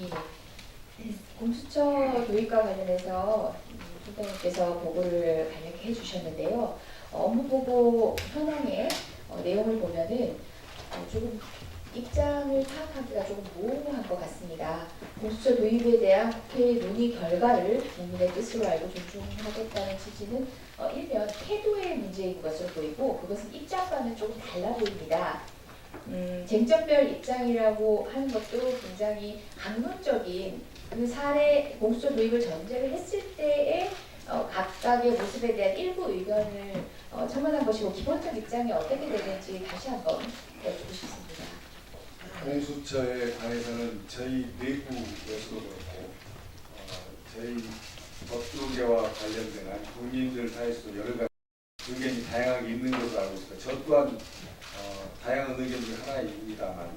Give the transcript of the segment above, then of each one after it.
예. 공수처 도입과 관련해서 소장님께서 보고를 간략히 해주셨는데요. 업무 보고 현황의 내용을 보면은 조금 입장을 파악하기가 조금 모호한 것 같습니다. 공수처 도입에 대한 국회의 논의 결과를 국민의 뜻으로 알고 존중하겠다는 취지는 일면 태도의 문제인 것으로 보이고 그것은 입장과는 조금 달라 보입니다. 쟁점별 입장이라고 하는 것도 굉장히 강론적인 그 사례 공수처 도입을 전제를 했을 때의 각각의 모습에 대한 일부 의견을 첨언한 것이고 기본적 입장이 어떻게 되는지 다시 한번 여쭙고 싶습니다. 공수처에 관해서는 저희 내부에서도 그렇고 저희 법조계와 관련된 국민들 사이에서도 여러 가지 의견이 다양하게 있는 것으로 알고 있습니다. 저 또한 다양한 의견 중 하나입니다만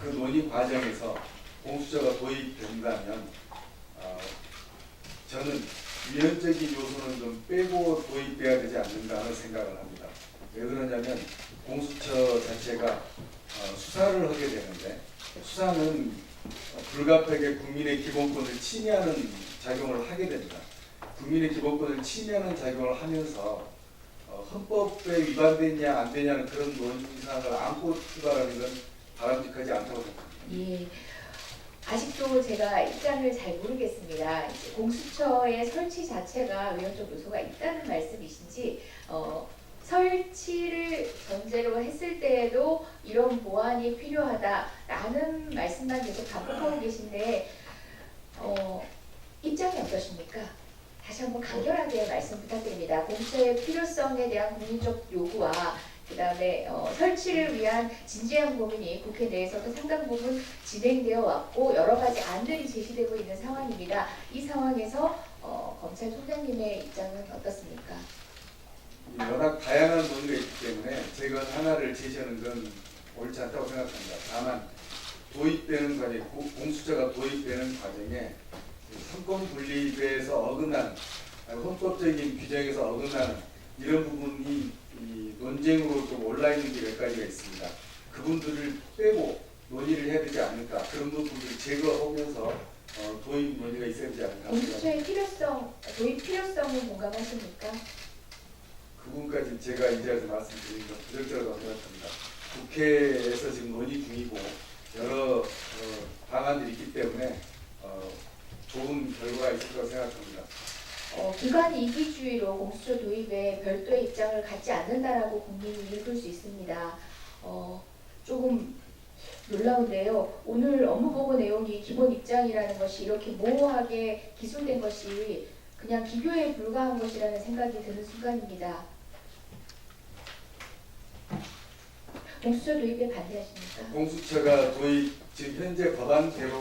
그 논의 과정에서 공수처가 도입된다면 저는 위헌적인 요소는 좀 빼고 도입돼야 되지 않는가 하는 생각을 합니다. 왜 그러냐면 공수처 자체가 수사를 하게 되는데 수사는 불가피하게 국민의 기본권을 침해하는 작용을 하게 됩니다. 국민의 기본권을 침해하는 작용을 하면서 헌법에 위반되냐 안 되냐는 그런 논의사항을 안고 출발하는 건 바람직하지 않다고 생각합니다. 예. 아직도 제가 입장을 잘 모르겠습니다. 공수처의 설치 자체가 위헌적 요소가 있다는 말씀이신지 설치를 전제로 했을 때에도 이런 보완이 필요하다라는 말씀만 계속 반복하고 계신데 입장이 어떠십니까? 다시 한번 간결하게 말씀 부탁드립니다. 공수처의 필요성에 대한 국민적 요구와 그 다음에 설치를 위한 진지한 고민이 국회 내에서도 상당 부분 진행되어 왔고 여러 가지 안들이 제시되고 있는 상황입니다. 이 상황에서 검찰총장님의 입장은 어떻습니까? 워낙 다양한 논의가 있기 때문에 제가 하나를 제시하는 건 옳지 않다고 생각합니다. 다만 도입되는 과정에 공수처가 도입되는 과정에 선권 분립에서 어긋나는 헌법적인 규정에서 어긋나는 이런 부분이 논쟁으로 좀 올라 있는 게 몇 가지가 있습니다. 그분들을 빼고 논의를 해야 되지 않을까 그런 부분들을 제거하면서 도입 논의가 있어야 되지 않을까. 공수처의 필요성, 도입 필요성은 공감하십니까? 그 부분까지 제가 이 자리에서 말씀드리는 건 부적절하다고 생각합니다. 국회에서 지금 논의 중이고 여러 방안들이 있기 때문에 좋은 결과가 있을 거라고 생각합니다. 기관 이기주의로 공수처 도입에 별도의 입장을 갖지 않는다라고 국민이 읽을 수 있습니다. 조금 놀라운데요. 오늘 업무보고 내용이 기본 입장이라는 것이 이렇게 모호하게 기술된 것이 그냥 기교에 불과한 것이라는 생각이 드는 순간입니다. 공수처 도입에 반대하십니까? 공수처가 도입 지금 현재 법안대로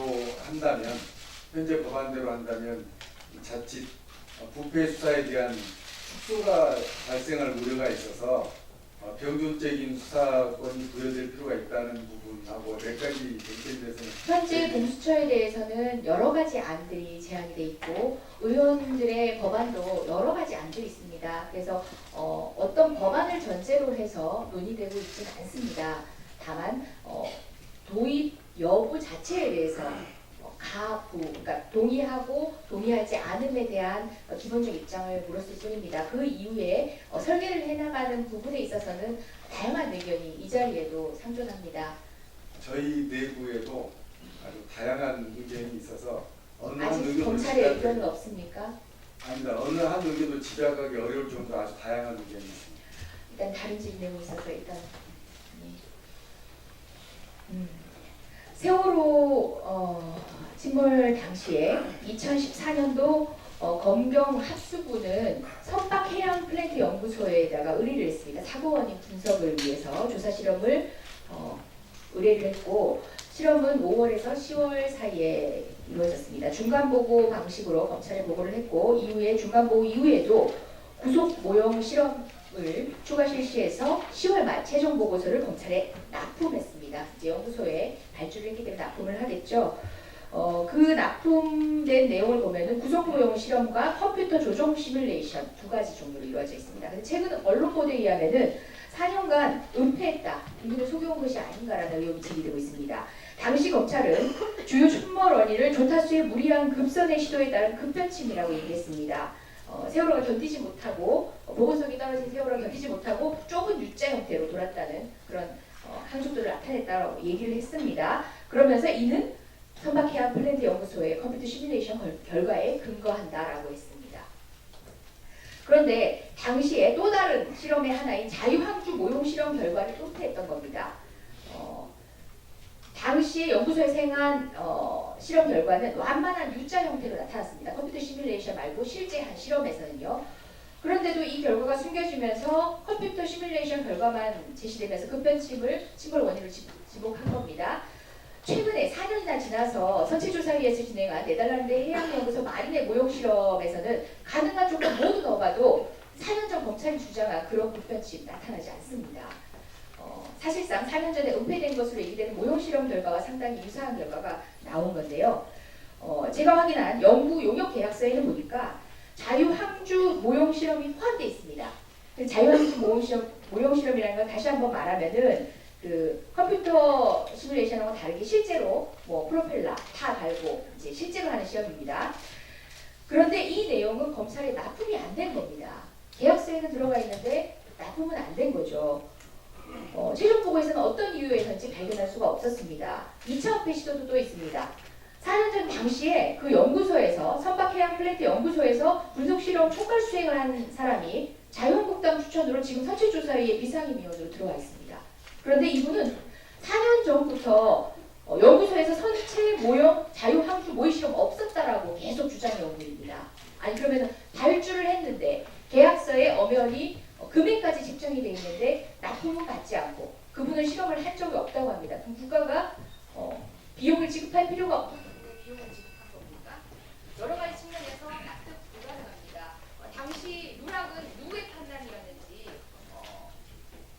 한다면 자칫 부패 수사에 대한 축소가 발생할 우려가 있어서 병존적인 수사권이 부여될 필요가 있다는 부분하고 몇 가지 쟁점에 대해서는 현재 공수처에 대해서는 여러 가지 안들이 제안이 돼 있고 의원들의 법안도 여러 가지 안들이 있습니다. 그래서 어떤 법안을 전제로 해서 논의되고 있지는 않습니다. 다만 도입 여부 자체에 대해서 그러니까 동의하고 동의하지 않음에 대한 기본적 입장을 물었을 뿐입니다. 그 이후에 설계를 해나가는 부분에 있어서는 다양한 의견이 이 자리에도 상존합니다. 저희 내부에도 아주 다양한 의견이 있어서 어느 한 아직 의견도 검찰의 의견은 없습니까? 아닙니다. 어느 한 의견도 집약하기 어려울 정도로 아주 다양한 의견이 있습니다. 일단 다른 질문이 있어서 일단 세월호 침몰 당시에 2014년도 검경 합수부는 선박해양플랜트연구소에다가 의뢰를 했습니다. 사고 원인 분석을 위해서 조사 실험을 의뢰를 했고 실험은 5월에서 10월 사이에 이루어졌습니다. 중간보고 방식으로 검찰에 보고를 했고 이후에 중간보고 이후에도 구속 모형 실험을 추가 실시해서 10월 말 최종 보고서를 검찰에 납품했습니다. 이제 연구소에 발주를 했기 때문에 납품을 하겠죠. 그 납품된 내용을 보면은 구속모형 실험과 컴퓨터 조종 시뮬레이션 두 가지 종류로 이루어져 있습니다. 근데 최근 언론 보도에 의하면은 4년간 은폐했다. 이들을 속여온 것이 아닌가라는 의혹이 제기되고 있습니다. 당시 검찰은 주요 춘몰 원인을 조타수의 무리한 급선의 시도에 따른 급변침이라고 얘기했습니다. 세월호가 견디지 못하고 보건성이 떨어진 세월호가 견디지 못하고 좁은 U자 형태로 돌았다는 그런 항속도를 나타냈다고 얘기를 했습니다. 그러면서 이는 선박해양 플랜트 연구소의 컴퓨터 시뮬레이션 결과에 근거한다라고 했습니다. 그런데 당시에 또 다른 실험의 하나인 자유항주 모용 실험 결과를 은폐했던 겁니다. 당시 연구소에서 행한 실험 결과는 완만한 U자 형태로 나타났습니다. 컴퓨터 시뮬레이션 말고 실제 한 실험에서는요. 그런데도 이 결과가 숨겨지면서 컴퓨터 시뮬레이션 결과만 제시되면서 급변침을 침몰 원인으로 지목한 겁니다. 최근에 4년이나 지나서 선체조사위에서 진행한 네덜란드 해양연구소 마린의 모형 실험에서는 가능한 조건 모두 넣어봐도 4년 전 검찰이 주장한 그런 급변침 나타나지 않습니다. 사실상 4년 전에 은폐된 것으로 얘기되는 모형 실험 결과와 상당히 유사한 결과가 나온 건데요. 제가 확인한 연구 용역 계약서에는 보니까 자유항주 모형 실험이 포함되어 있습니다. 자유항주 모형 실험이라는 건 다시 한번 말하면은 그 컴퓨터 시뮬레이션하고 다르게 실제로 뭐 프로펠러 타 달고 이제 실제로 하는 시험입니다. 그런데 이 내용은 검찰에 납품이 안 된 겁니다. 계약서에는 들어가 있는데 납품은 안 된 거죠. 최종 보고에서는 어떤 이유에서인지 발견할 수가 없었습니다. 2차 은폐 시도도 또 있습니다. 4년 전 당시에 그 연구소에서 선박해양 플랜트 연구소에서 분석실험 총괄 수행을 한 사람이 자유한국당 추천으로 지금 선체조사위의 비상임위원으로 들어와 있습니다. 그런데 이분은 4년 전부터 연구소에서 선체 모형 자유항주 모의 실험 없었다라고 계속 주장해온 분입니다. 아니 그러면 발주를 했는데 계약서에 엄연히 금액까지 집정이 되어 있는데 납품은 받지 않고 그분은 실험을 한 적이 없다고 합니다. 그럼 국가가 비용을 지급할 필요가 없는데 비용을 지급한 겁니까? 여러 가지 측면에서 납득 불가능합니다. 당시 누락은 누구의 판단이었는지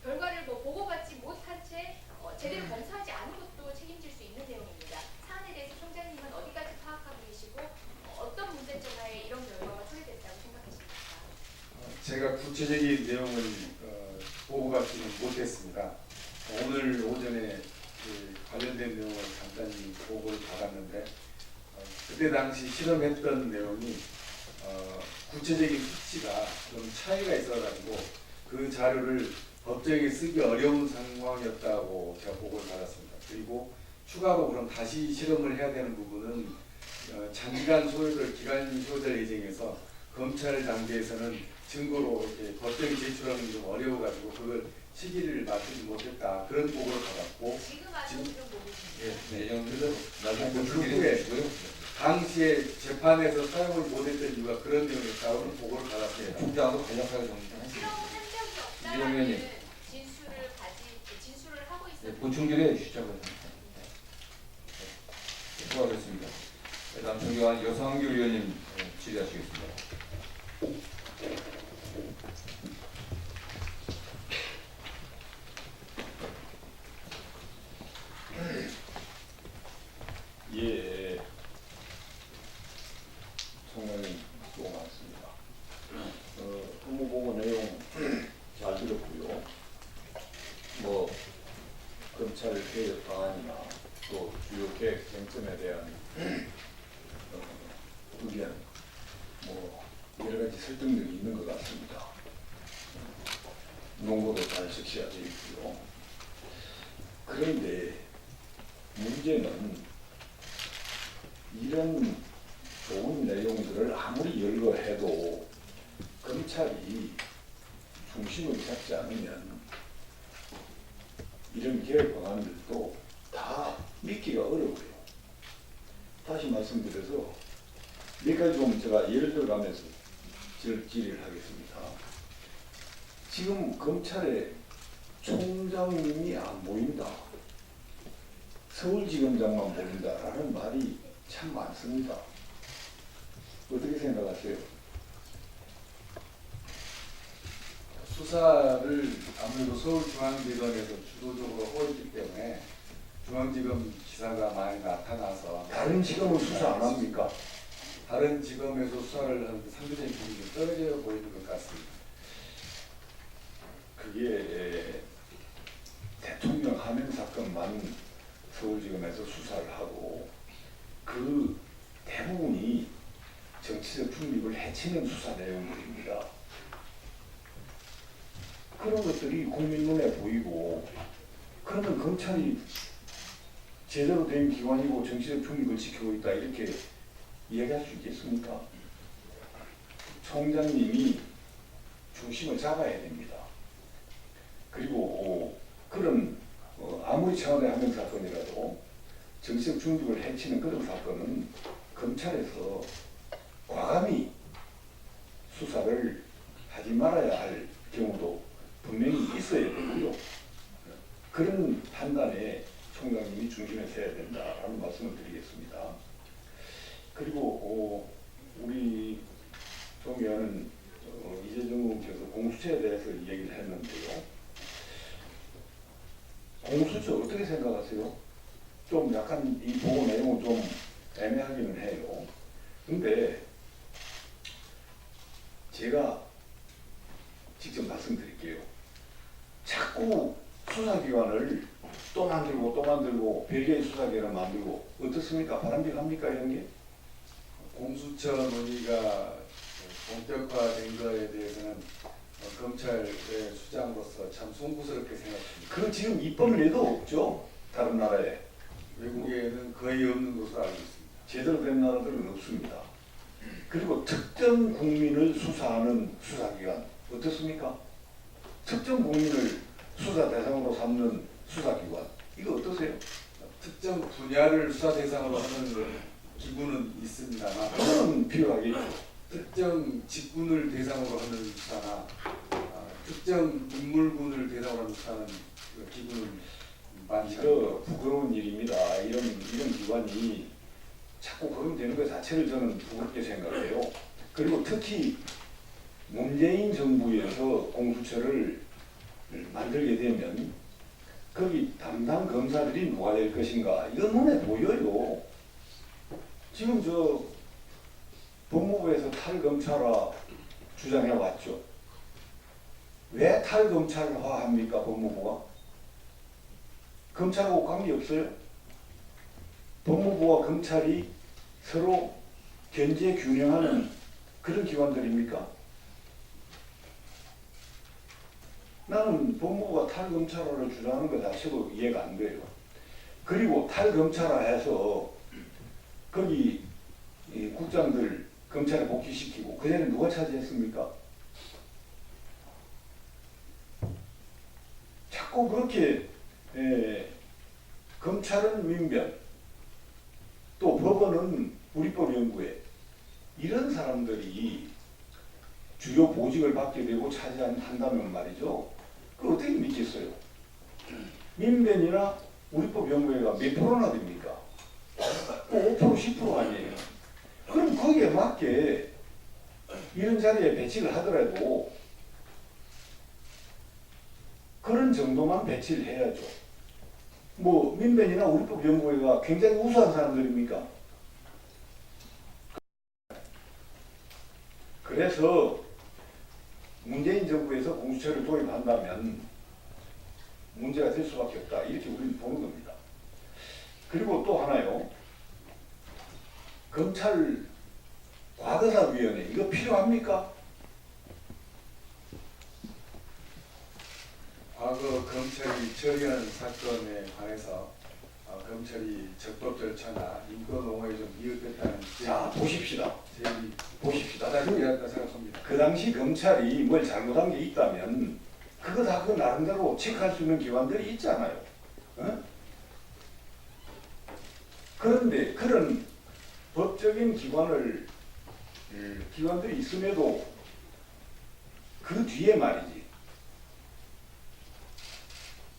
결과를 보고받지 못한 채 제대로 검사하지 않은 것도 책임질 수 있는 내용입니다. 사안에 대해서 총장님은 어디까지 파악하고 계시고 어떤 문제점 하에 이런 결과가 초래됐다고 생각하십니까? 제가 구체적인 내용을 보고받지는 못했습니다. 오늘 오전에 그 관련된 내용을 간단히 보고를 받았는데 그때 당시 실험했던 내용이 구체적인 수치가 좀 차이가 있어가지고 그 자료를 법정에 쓰기 어려운 상황이었다고 제가 보고를 받았습니다. 그리고 추가로 그럼 다시 실험을 해야 되는 부분은 장기간 소요될 기간 소요될 예정에서 검찰 단계에서는 증거로 이렇게 법정에 제출하는 게 좀 어려워가지고 그걸 시기를 맞추지 못했다 그런 보고를 받았고 지금 보고 예정대로 나중에 그 좀 후에 줄이고요. 당시에 재판에서 사용을 못했던 이유가 그런 내용이었다고 보고를 받았습니다. 총장도 간략하게 정리하시죠. 실험을 한 적이 이정현님. 없다라는 진술을 하고 있었는데 보충질의 시작을 수고하셨습니다. 다음 존경하는 여상규 의원님 질의하시겠습니다. 예, 총장님 수고 많습니다. 업무보고 내용 잘 들었고요. 뭐 검찰 개혁 방안이나 또 주요 계획 쟁점에 대한 의견, 뭐 여러 가지 설득력이 있는 것 같습니다. 농고도 잘 적시가 되어 있고요. 그런데 문제는 이런 좋은 내용들을 아무리 열거해도 검찰이 중심을 잡지 않으면 이런 계획 방안들도 다 믿기가 어려워요. 다시 말씀드려서 몇 가지 좀 제가 예를 들어가면서 질의를 하겠습니다. 지금 검찰에 총장님이 안 보인다. 서울지검장만 보인다라는 말이 참 많습니다. 어떻게 생각하세요? 수사를 아무래도 서울중앙지검에서 주도적으로 하고 있기 때문에 중앙지검 기사가 많이 나타나서 다른 지검은 수사 안 합니까? 다른 지검에서 수사를 하는 상대적인 비율이 떨어져 보이는 것 같습니다. 그게 대통령 하명 사건만 서울지검에서 수사를 하고 그 대부분이 정치적 중립을 해치는 수사 내용들입니다. 그런 것들이 국민 눈에 보이고 그러면 검찰이 제대로 된 기관이고 정치적 중립을 지키고 있다 이렇게 이야기할 수 있겠습니까? 총장님이 중심을 잡아야 됩니다. 그리고 그런 아무리 차원의 하명 사건이라도 정치적 중립을 해치는 그런 사건은 검찰에서 과감히 수사를 하지 말아야 할 경우도 분명히 있어야 되고요. 그런 판단에 총장님이 중심에 서야 된다라는 말씀을 드리겠습니다. 그리고 우리 존경하는 이재정 의원께서 공수처에 대해서 얘기를 했는데요. 공수처 어떻게 생각하세요? 좀 약간 이 보고 내용은 좀 애매하기는 해요. 근데 제가 직접 말씀드릴게요. 자꾸 수사기관을 또 만들고 별개의 수사기관을 만들고 어떻습니까? 바람직합니까 이런 게? 공수처 논의가 본격화된 것에 대해서는 검찰의 수장으로서 참 송구스럽게 생각합니다. 그 지금 입법례도 없죠. 다른 나라에 외국에는 거의 없는 것으로 알고 있습니다. 제대로 된 나라들은 없습니다. 그리고 특정 국민을 수사하는 수사기관 어떻습니까? 특정 국민을 수사 대상으로 삼는 수사기관 이거 어떠세요? 특정 분야를 수사 대상으로 하는 기구는 있습니다만 그건 필요하겠죠. 특정 직군을 대상으로 하는 수사나 특정 인물군을 대상으로 하는 수사는 그 기구는 많지 않습니다. 이거 부끄러운 일입니다. 이런 기관이 자꾸 거론되는 것 자체를 저는 부끄럽게 생각해요. 그리고 특히 문재인 정부에서 공수처를 만들게 되면 거기 담당 검사들이 누가 될 것인가 이건 눈에 보여요. 지금 저 법무부에서 탈검찰화 주장해 왔죠. 왜 탈검찰화 합니까 법무부가? 검찰하고 관계없어요? 법무부와 검찰이 서로 견제 균형하는 그런 기관들입니까? 나는 법무부가 탈검찰화를 주장하는 것 자체도 이해가 안 돼요. 그리고 탈검찰화해서 거기 이 국장들 검찰에 복귀시키고 그 자리를 누가 차지했습니까? 자꾸 그렇게 검찰은 민변 또 법원은 우리법연구회 이런 사람들이 주요 보직을 받게 되고 차지한다면 말이죠. 그걸 어떻게 믿겠어요? 민변이나 우리법연구회가 몇 프로나 됩니까? 5% 10% 아니에요. 그럼 거기에 맞게 이런 자리에 배치를 하더라도 그런 정도만 배치를 해야죠. 뭐 민변이나 우리법연구회가 굉장히 우수한 사람들입니까? 그래서 문재인 정부에서 공수처를 도입한다면 문제가 될 수밖에 없다. 이렇게 우리는 보는 겁니다. 그리고 또 하나요. 검찰 과거사위원회 이거 필요합니까? 과거 검찰이 처리한 사건에 관해서 검찰이 적법 절차나 인권 옹호에 좀 미흡했다는 자 보십시다. 제일이 보십시다. 바닥이었다 생각합니다. 그 당시 검찰이 뭘 잘못한 게 있다면 그거 다 그 나름대로 체크할 수 있는 기관들이 있잖아요. 어? 그런데 그런 법적인 기관들이 있음에도 그 뒤에 말이지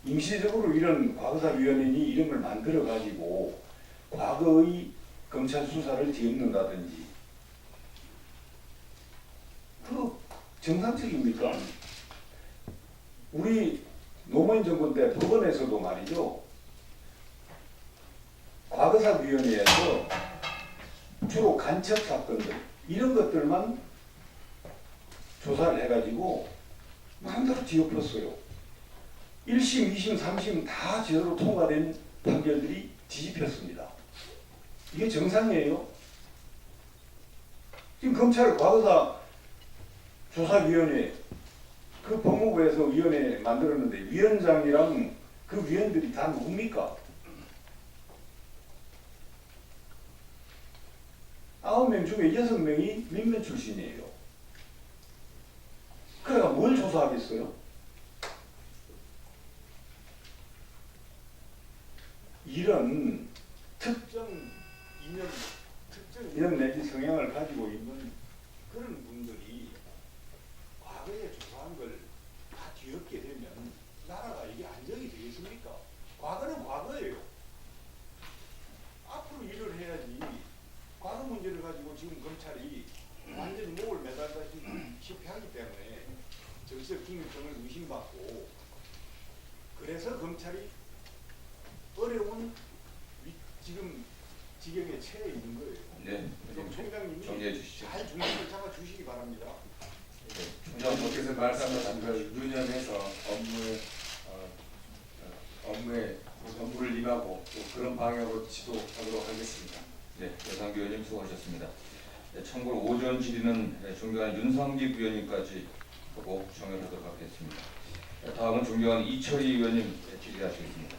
임시적으로 이런 과거사위원회니 이름을 만들어 가지고 과거의 검찰 수사를 뒤엎는다든지 그 정상적입니까? 우리 노무현 정권 때 법원에서도 말이죠. 과거사위원회에서 주로 간첩 사건들 이런 것들만 조사를 해가지고 마음대로 뒤엎었어요. 1심, 2심, 3심 다 제대로 통과된 판결들이 뒤집혔습니다. 이게 정상이에요? 지금 검찰 과거사 조사위원회 그 법무부에서 위원회 만들었는데 위원장이랑 그 위원들이 다 누굽니까? 9명 중에 6명이 민변 출신이에요. 그래가 뭘 조사하겠어요? 이런 특정 이념 내지 성향을 가지고 있는 그런 분들이 과거에 조사한 걸 다 뒤엎게 되면 나라가 이게 안정이 되겠습니까? 과거는 과거예요. 앞으로 일을 해야지. 과거 문제를 가지고 지금 검찰이 완전히 목을 매달다시피 실패하기 때문에 정치적 중립성을 의심받고 그래서 검찰이 어려운 지금 지경에 처해 있는 거예요. 네, 좀 총장님이 정리해 주시죠. 잘 중심을 잡아 주시기 바랍니다. 총장님께서 말씀하신 걸 유념해서 업무를 임하고 또 그런 방향으로 지도하도록 하겠습니다. 네, 여상규 의원님 수고하셨습니다. 네, 참고로 오전 질의는 존경하는 윤상집 의원님까지 하고 정연하도록 하겠습니다. 네, 다음은 존경하는 이철희 의원님 질의하시겠습니다.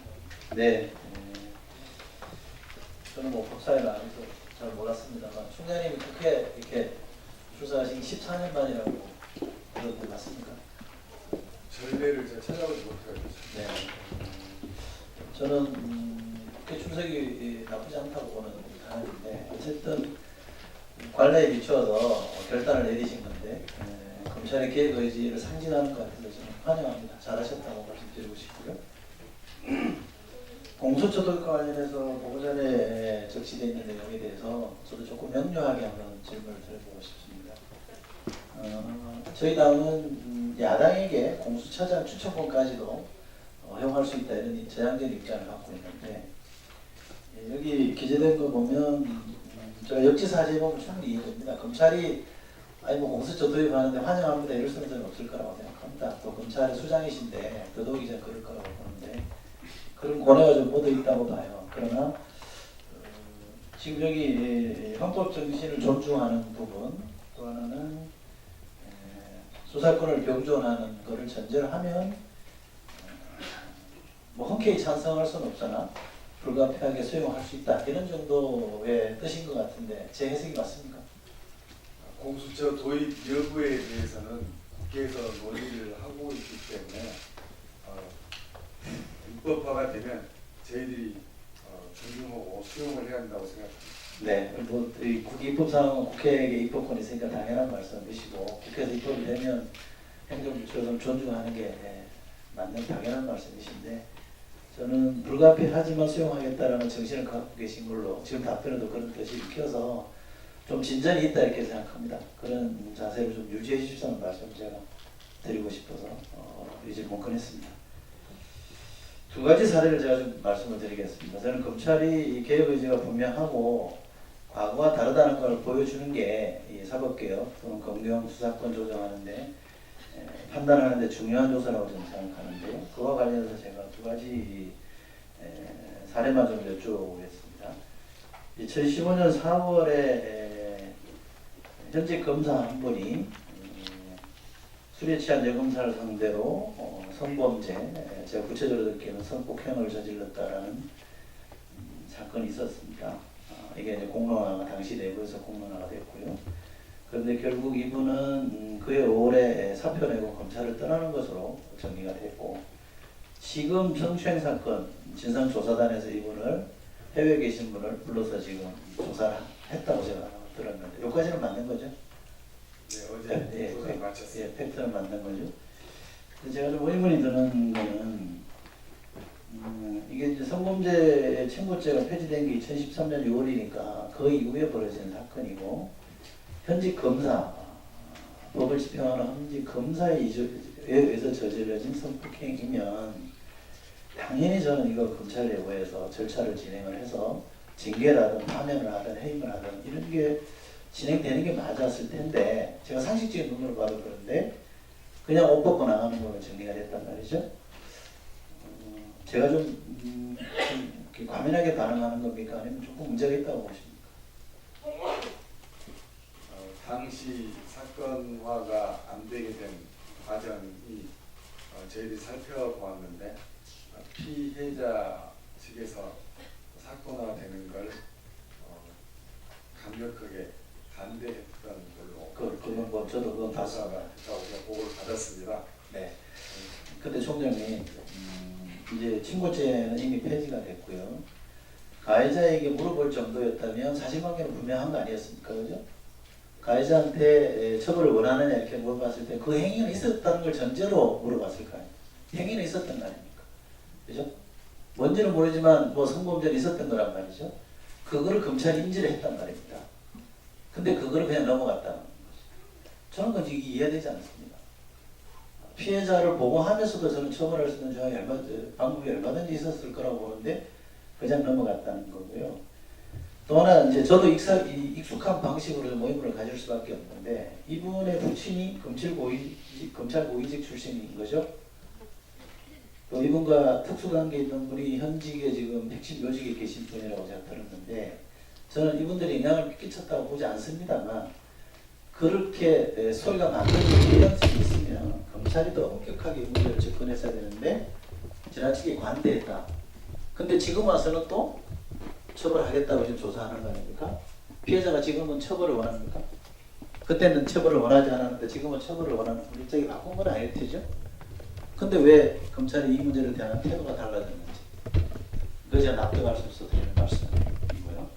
네, 저는 뭐 법사에 나와서 잘 몰랐습니다만 총장님이 국회 이렇게 출사하신 14년 만이라고 그런데 맞습니까? 전례를 제가 찾아보지 못해가지고. 네. 저는 국회 출석이 나쁘지 않다고 보는 사람인데 어쨌든 관례에 비추어서 결단을 내리신 건데 검찰의 개혁 의지를 상징하는 것 같아서 저는 환영합니다. 잘하셨다고 말씀드리고 싶고요. 공소처돌과 관련해서 보고전에 적시되어 있는 내용에 대해서 저도 조금 명료하게 한번 질문을 드려보고 싶습니다. 저희 당은 야당에게 공수처장 추천권까지도 허용할 수 있다 이런 제한적인 입장을 갖고 있는데 여기 기재된 거 보면 제가 역지사지에 보면 충분히 이해됩니다. 검찰이 아니 뭐 공수처 도입하는데 환영합니다 이럴 수는 저는 없을 거라고 생각합니다. 또 검찰의 수장이신데 더더욱이 저는 그럴 거라고 보는데 그런 고뇌가 좀 묻어 있다고 봐요. 그러나 지금 여기 헌법 정신을 존중하는 부분 또 하나는 수사권을 병존하는 것을 전제로 하면 뭐 흔쾌히 찬성할 수는 없잖아. 불가피하게 수용할 수 있다. 이런 정도의 뜻인 것 같은데 제 해석이 맞습니까? 공수처 도입 여부에 대해서는 국회에서 논의를 하고 있기 때문에 입법화가 되면 저희들이 존중하고 수용을 해야 한다고 생각합니다. 네, 뭐 입법상은 국회에게 입법권이 있으니까 당연한 말씀이시고 국회에서 입법이 되면 행정부처를 존중하는 게 맞는 당연한 말씀이신데 저는 불가피하지만 수용하겠다라는 정신을 갖고 계신 걸로 지금 답변에도 그런 뜻이 읽혀서 좀 진전이 있다 이렇게 생각합니다. 그런 자세를 좀 유지해 주시는 말씀 제가 드리고 싶어서 이 질문 꺼냈습니다. 두 가지 사례를 제가 좀 말씀을 드리겠습니다. 저는 검찰이 개혁 의지가 분명하고 과거와 다르다는 걸 보여주는 게 이 사법개혁 또는 검경 수사권 조정하는데 판단하는데 중요한 요소라고 저는 생각하는데요. 그와 관련해서 제가 두 가지 사례만 좀 여쭤보겠습니다. 2015년 4월에 현직 검사 한 분이 술에 취한 여검사를 상대로 성범죄, 제가 구체적으로 듣기에는 성폭행을 저질렀다라는 사건이 있었습니다. 이게 이제 공론화가 당시 내부에서 공론화가 됐고요. 그런데 결국 이분은 그해 5월에 사표 내고 검찰을 떠나는 것으로 정리가 됐고 지금 성추행 사건 진상조사단에서 이분을 해외에 계신 분을 불러서 지금 조사를 했다고 제가 들었는데 여기까지는 맞는 거죠? 네, 어제 조사 마쳤습니다. 예, 팩트는 맞는 거죠. 제가 좀 의문이 드는 거는 이게 이제 성범죄 청구죄가 폐지된 게 2013년 6월이니까 그 이후에 벌어진 사건이고 현직 검사, 법을 집행하는 현직 검사에 의해서 저질러진 성폭행이면 당연히 저는 이거 검찰 내부에서 절차를 진행을 해서 징계라든 파면을 하든 해임을 하든 이런 게 진행되는 게 맞았을 텐데 제가 상식적인 눈으로 봐도 그런데 그냥 옷 벗고 나가는 걸로 정리가 됐단 말이죠. 제가 좀 이렇게 과민하게 반응하는 겁니까? 아니면 조금 문제가 있다고 보십니까? 당시 사건화가 안 되게 된 과정이 저희들이 살펴보았는데 피해자 측에서 사건화되는 걸 강력하게 반대했던 걸로 그건 뭐 저도 그건 봤습니다. 우리가 보고를 받았습니다. 네. 근데 총장님 이제 친고죄는 이미 폐지가 됐고요. 가해자에게 물어볼 정도였다면 사실관계는 분명한 거 아니었습니까, 그죠? 가해자한테 처벌을 원하느냐 이렇게 물어봤을 때 그 행위는 있었다는 걸 전제로 물어봤을 거 아니에요. 행위는 있었던 거 아닙니까, 그죠? 뭔지는 모르지만 뭐 성범죄는 있었던 거란 말이죠. 그거를 검찰이 인지를 했단 말입니다. 근데 그거를 그냥 넘어갔다는 거죠. 저는 그건 이게 이해되지 않습니다. 피해자를 보고하면서도 저는 처벌할 수 있는 방법이 얼마든지 있었을 거라고 보는데 그냥 넘어갔다는 거고요. 또 하나 이제 저도 익숙한 방식으로 모임을 가질 수밖에 없는데 이분의 부친이 검찰 고위직 출신인 거죠. 또 이분과 특수관계 있는 분이 현직에 지금 핵심 요직에 계신 분이라고 제가 들었는데 저는 이분들이 영향을 끼쳤다고 보지 않습니다만 그렇게 소리가 만들어질 필요성이 있으면 검찰이 더 엄격하게 문제를 접근했어야 되는데 지나치게 관대했다. 근데 지금 와서는 또 처벌하겠다고 지금 조사하는 거 아닙니까? 피해자가 지금은 처벌을 원합니까? 그때는 처벌을 원하지 않았는데 지금은 처벌을 원하는 일정이 바꾼 건 아닐 테죠? 근데 왜 검찰이 이 문제를 대한 태도가 달라졌는지 그거 제가 납득할 수 없어 드리는 말씀이고요.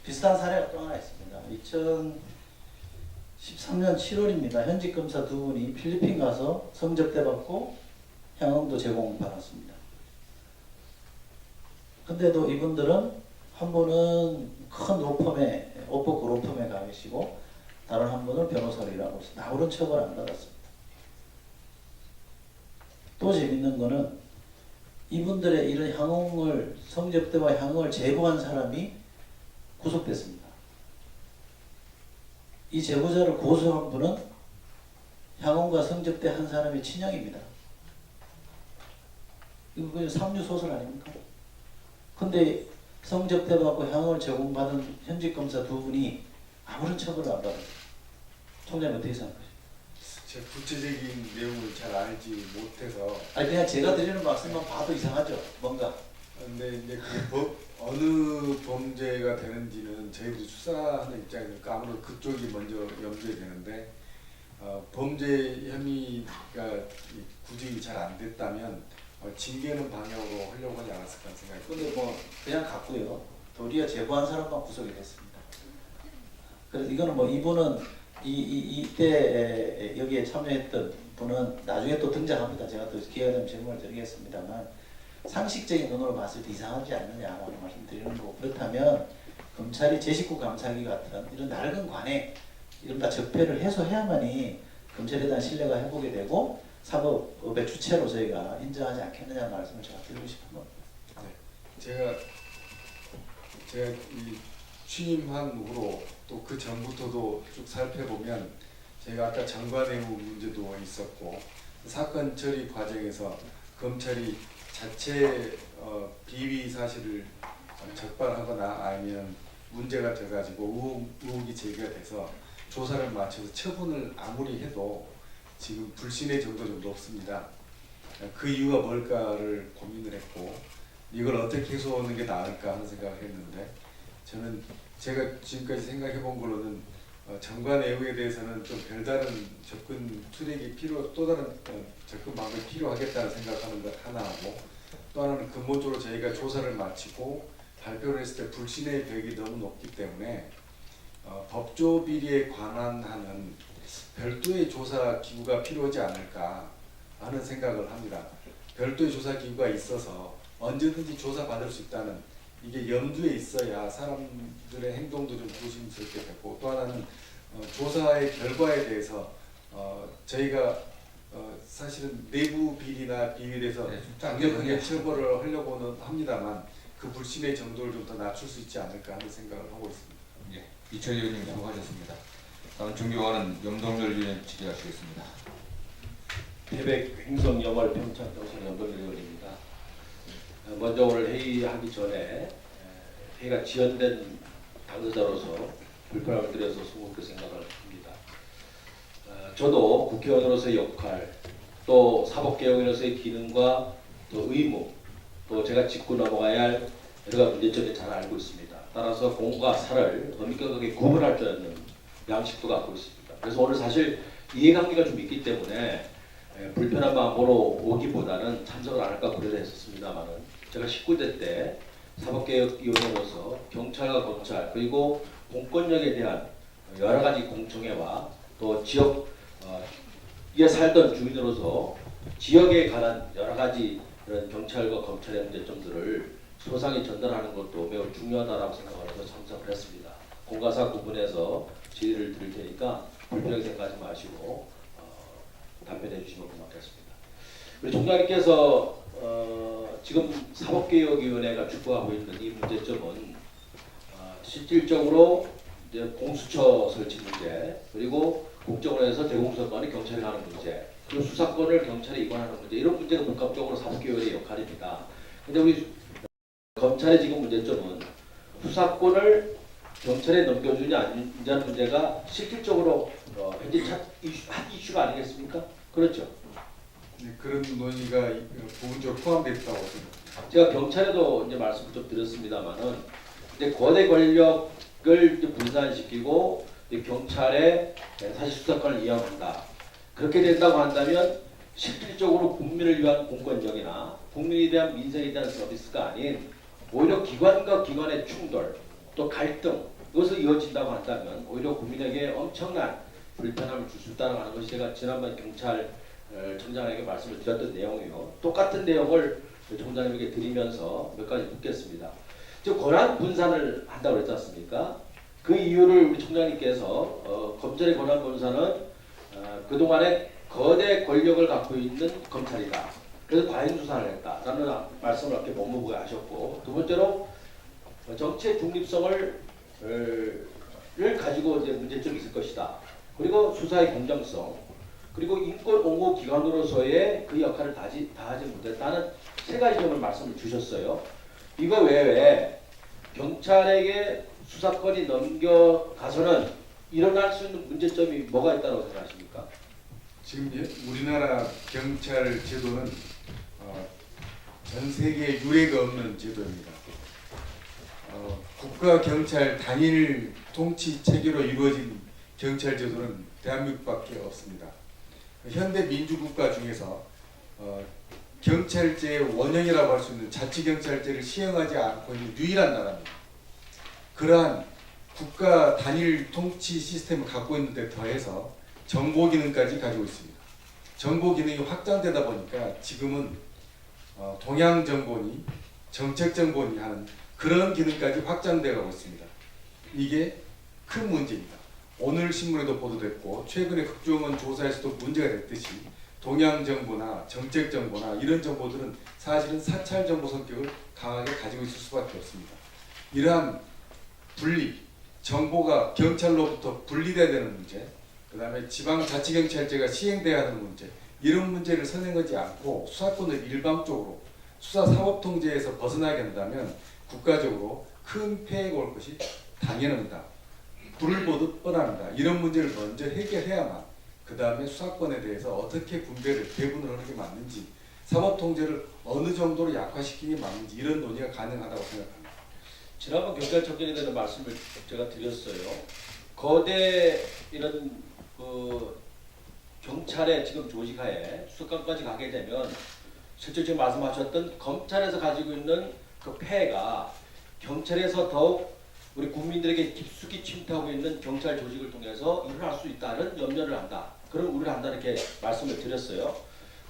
비슷한 사례가 또 하나 있습니다. 2013년 7월입니다. 현직 검사 두 분이 필리핀 가서 성접대 받고 향응도 제공받았습니다. 근데도 이분들은 한 분은 큰 로펌에 옷벗고 로펌에 가 계시고 다른 한 분은 변호사로 일하고 있습니다. 아무런 처벌 안 받았습니다. 또 재밌는 거는 이분들의 이런 향응을 성접대와 향응을 제보한 사람이 구속됐습니다. 이 제보자를 고소한 분은 향응과 성접대 한 사람의 친형입니다. 이거 그냥 삼류소설 아닙니까? 근데 성접대 받고 향응을 제공받은 현직 검사 두 분이 아무런 처벌을 안 받았어요. 총장님 어떻게 생각하세요? 제 구체적인 내용을 잘 알지 못해서 아니 그냥 제가 드리는 말씀만 봐도 이상하죠, 뭔가. 근데 이제 어느 범죄가 되는지는 저희들이 수사하는 입장이니까 아무래도 그쪽이 먼저 염두에 되는데 범죄 혐의가 굳이 잘 안 됐다면 징계는 방향으로 하려고 하지 않았을까 하는 생각이 근데 뭐 그냥 갔고요. 도리어 제보한 사람만 구속이 됐습니다. 그래서 이거는 뭐 이분은 이때 여기에 참여했던 분은 나중에 또 등장합니다. 제가 또 기회가 되면 질문을 드리겠습니다만 상식적인 눈으로 봤을 때 이상하지 않느냐라고 말씀드리는 거고 그렇다면 검찰이 제 식구 감사기 같은 이런 낡은 관행 이른바 적폐를 해소해야만이 검찰에 대한 신뢰가 회복이 되고 사법의 주체로 저희가 인정하지 않겠느냐는 말씀을 제가 드리고 싶은 겁니다. 네. 제가 이 취임한 후로 또 그 전부터도 쭉 살펴보면 제가 아까 장관의 문제도 있었고 사건 처리 과정에서 검찰이 자체 비위 사실을 적발하거나 아니면 문제가 돼가지고 의혹이 제기가 돼서 조사를 마쳐서 처분을 아무리 해도 지금 불신의 정도는 높습니다. 그 이유가 뭘까를 고민을 했고 이걸 어떻게 해소하는 게 나을까 하는 생각을 했는데 저는 제가 지금까지 생각해 본 걸로는 장관 애우에 대해서는 좀 별다른 접근 트랙이 또 다른 접근 방법이 필요하겠다는 생각하는 것 하나하고 또 하나는 근본적으로 저희가 조사를 마치고 발표를 했을 때 불신의 벽이 너무 높기 때문에 법조 비리에 관한 하는 별도의 조사 기구가 필요하지 않을까 하는 생각을 합니다. 별도의 조사 기구가 있어서 언제든지 조사받을 수 있다는 이게 염두에 있어야 사람들의 행동도 좀 조심스럽게 되고 또 하나는 조사의 결과에 대해서 저희가 사실은 내부 비리나 비위에 대해서 강력하게 처벌을 하려고는 합니다만 그 불신의 정도를 좀 더 낮출 수 있지 않을까 하는 생각을 하고 있습니다. 예, 이철희 의원님 수고하셨습니다. 다음 존경하는 염동열 의원님 질의하시겠습니다. 태백 횡성 영월 평창 평생 연동열 의원입니다. 먼저 오늘 회의하기 전에 회의가 지연된 당사자로서 불편함을 드려서 수고롭게 생각을 합니다. 저도 국회의원으로서의 역할, 또 사법개혁인으로서의 기능과 또 의무, 또 제가 짚고 넘어가야 할 여러 가지 문제점을 잘 알고 있습니다. 따라서 공과 사를 엄격하게 구분할 줄 아는 양식도 갖고 있습니다. 그래서 오늘 사실 이해관계가 좀 있기 때문에 불편한 마음으로 오기보다는 참석을 안 할까 고려를 했었습니다만은 제가 19대 때 사법개혁위원회로서 경찰과 검찰 그리고 공권력에 대한 여러 가지 공청회와 또 지역에 살던 주민으로서 지역에 관한 여러 가지 이런 경찰과 검찰의 문제점들을 소상히 전달하는 것도 매우 중요하다고 생각을 해서 참석을 했습니다. 공과사 구분해서 질의를 드릴 테니까 불편하게 생각하지 마시고 답변해 주시면 고맙겠습니다. 우리 총장님께서 지금 사법개혁위원회가 추구하고 있는 이 문제점은 실질적으로 이제 공수처 설치 문제, 그리고 국정원에서 대공수사관이 경찰에 가는 문제, 그리고 수사권을 경찰에 이관하는 문제, 이런 문제가 복합적으로 사법개혁의 역할입니다. 근데 우리 검찰의 지금 문제점은 수사권을 경찰에 넘겨주냐 아니냐는 문제가 실질적으로 현재 핫 이슈가 아니겠습니까? 그렇죠. 네, 그런 논의가 부분적으로 포함되어 있다고 생각합니다. 제가 경찰에도 이제 말씀을 좀 드렸습니다만은 이제 거대 권력을 이제 분산시키고 이제 경찰에 사실 수사권을 이양한다. 그렇게 된다고 한다면 실질적으로 국민을 위한 공권력이나 국민에 대한 민생에 대한 서비스가 아닌 오히려 기관과 기관의 충돌 또 갈등 이것을 이어진다고 한다면 오히려 국민에게 엄청난 불편함을 줄 수 있다는 것이 제가 지난번 경찰 청장에게 말씀을 드렸던 내용이요. 똑같은 내용을 총장님에게 드리면서 몇 가지 묻겠습니다. 즉 권한 분산을 한다고 그랬지 않습니까? 그 이유를 우리 총장님께서 검찰의 권한 분산은 그동안에 거대 권력을 갖고 있는 검찰이다. 그래서 과잉 수사를 했다라는 말씀을 이렇게 법무부가 하셨고, 두 번째로 정치의 중립성을 가지고 이제 문제점이 있을 것이다. 그리고 수사의 공정성, 그리고 인권 옹호 기관으로서의 그 역할을 다하지 못했다는 세 가지 점을 말씀을 주셨어요. 이거 외에 경찰에게 수사권이 넘겨가서는 일어날 수 있는 문제점이 뭐가 있다고 생각하십니까? 지금 우리나라 경찰 제도는 전 세계에 유례가 없는 제도입니다. 국가 경찰 단일 통치 체계로 이루어진 경찰 제도는 대한민국밖에 없습니다. 현대 민주국가 중에서 경찰제의 원형이라고 할 수 있는 자치경찰제를 시행하지 않고 있는 유일한 나라입니다. 그러한 국가 단일 통치 시스템을 갖고 있는데 더해서 정보 기능까지 가지고 있습니다. 정보 기능이 확장되다 보니까 지금은 동향 정보니 정책 정보니 하는 그런 기능까지 확장되어 가고 있습니다. 이게 큰 문제입니다. 오늘 신문에도 보도됐고 최근에 국정원 조사에서도 문제가 됐듯이 동향 정보나 정책 정보나 이런 정보들은 사실은 사찰 정보 성격을 강하게 가지고 있을 수밖에 없습니다. 이러한 분리, 정보가 경찰로부터 분리돼야 되는 문제, 그 다음에 지방자치경찰제가 시행돼야 하는 문제, 이런 문제를 선행하지 않고 수사권을 일방적으로 수사사법통제에서 벗어나게 한다면 국가적으로 큰 폐해가 올 것이 당연합니다. 불을 보듯 뻔합니다. 이런 문제를 먼저 해결해야만 그 다음에 수사권에 대해서 어떻게 분배를 배분을 하는 게 맞는지, 사법통제를 어느 정도로 약화시키는 게 맞는지 이런 논의가 가능하다고 생각합니다. 지난번 경찰청장에 대한 말씀을 제가 드렸어요. 거대 이런 경찰의 지금 조직하에 수사권까지 가게 되면 실제 지금 말씀하셨던 검찰에서 가지고 있는 그 폐해가 경찰에서 더욱 우리 국민들에게 깊숙이 침투하고 있는 경찰 조직을 통해서 일어날 수 있다는 염려를 한다. 그런 우려를 한다 이렇게 말씀을 드렸어요.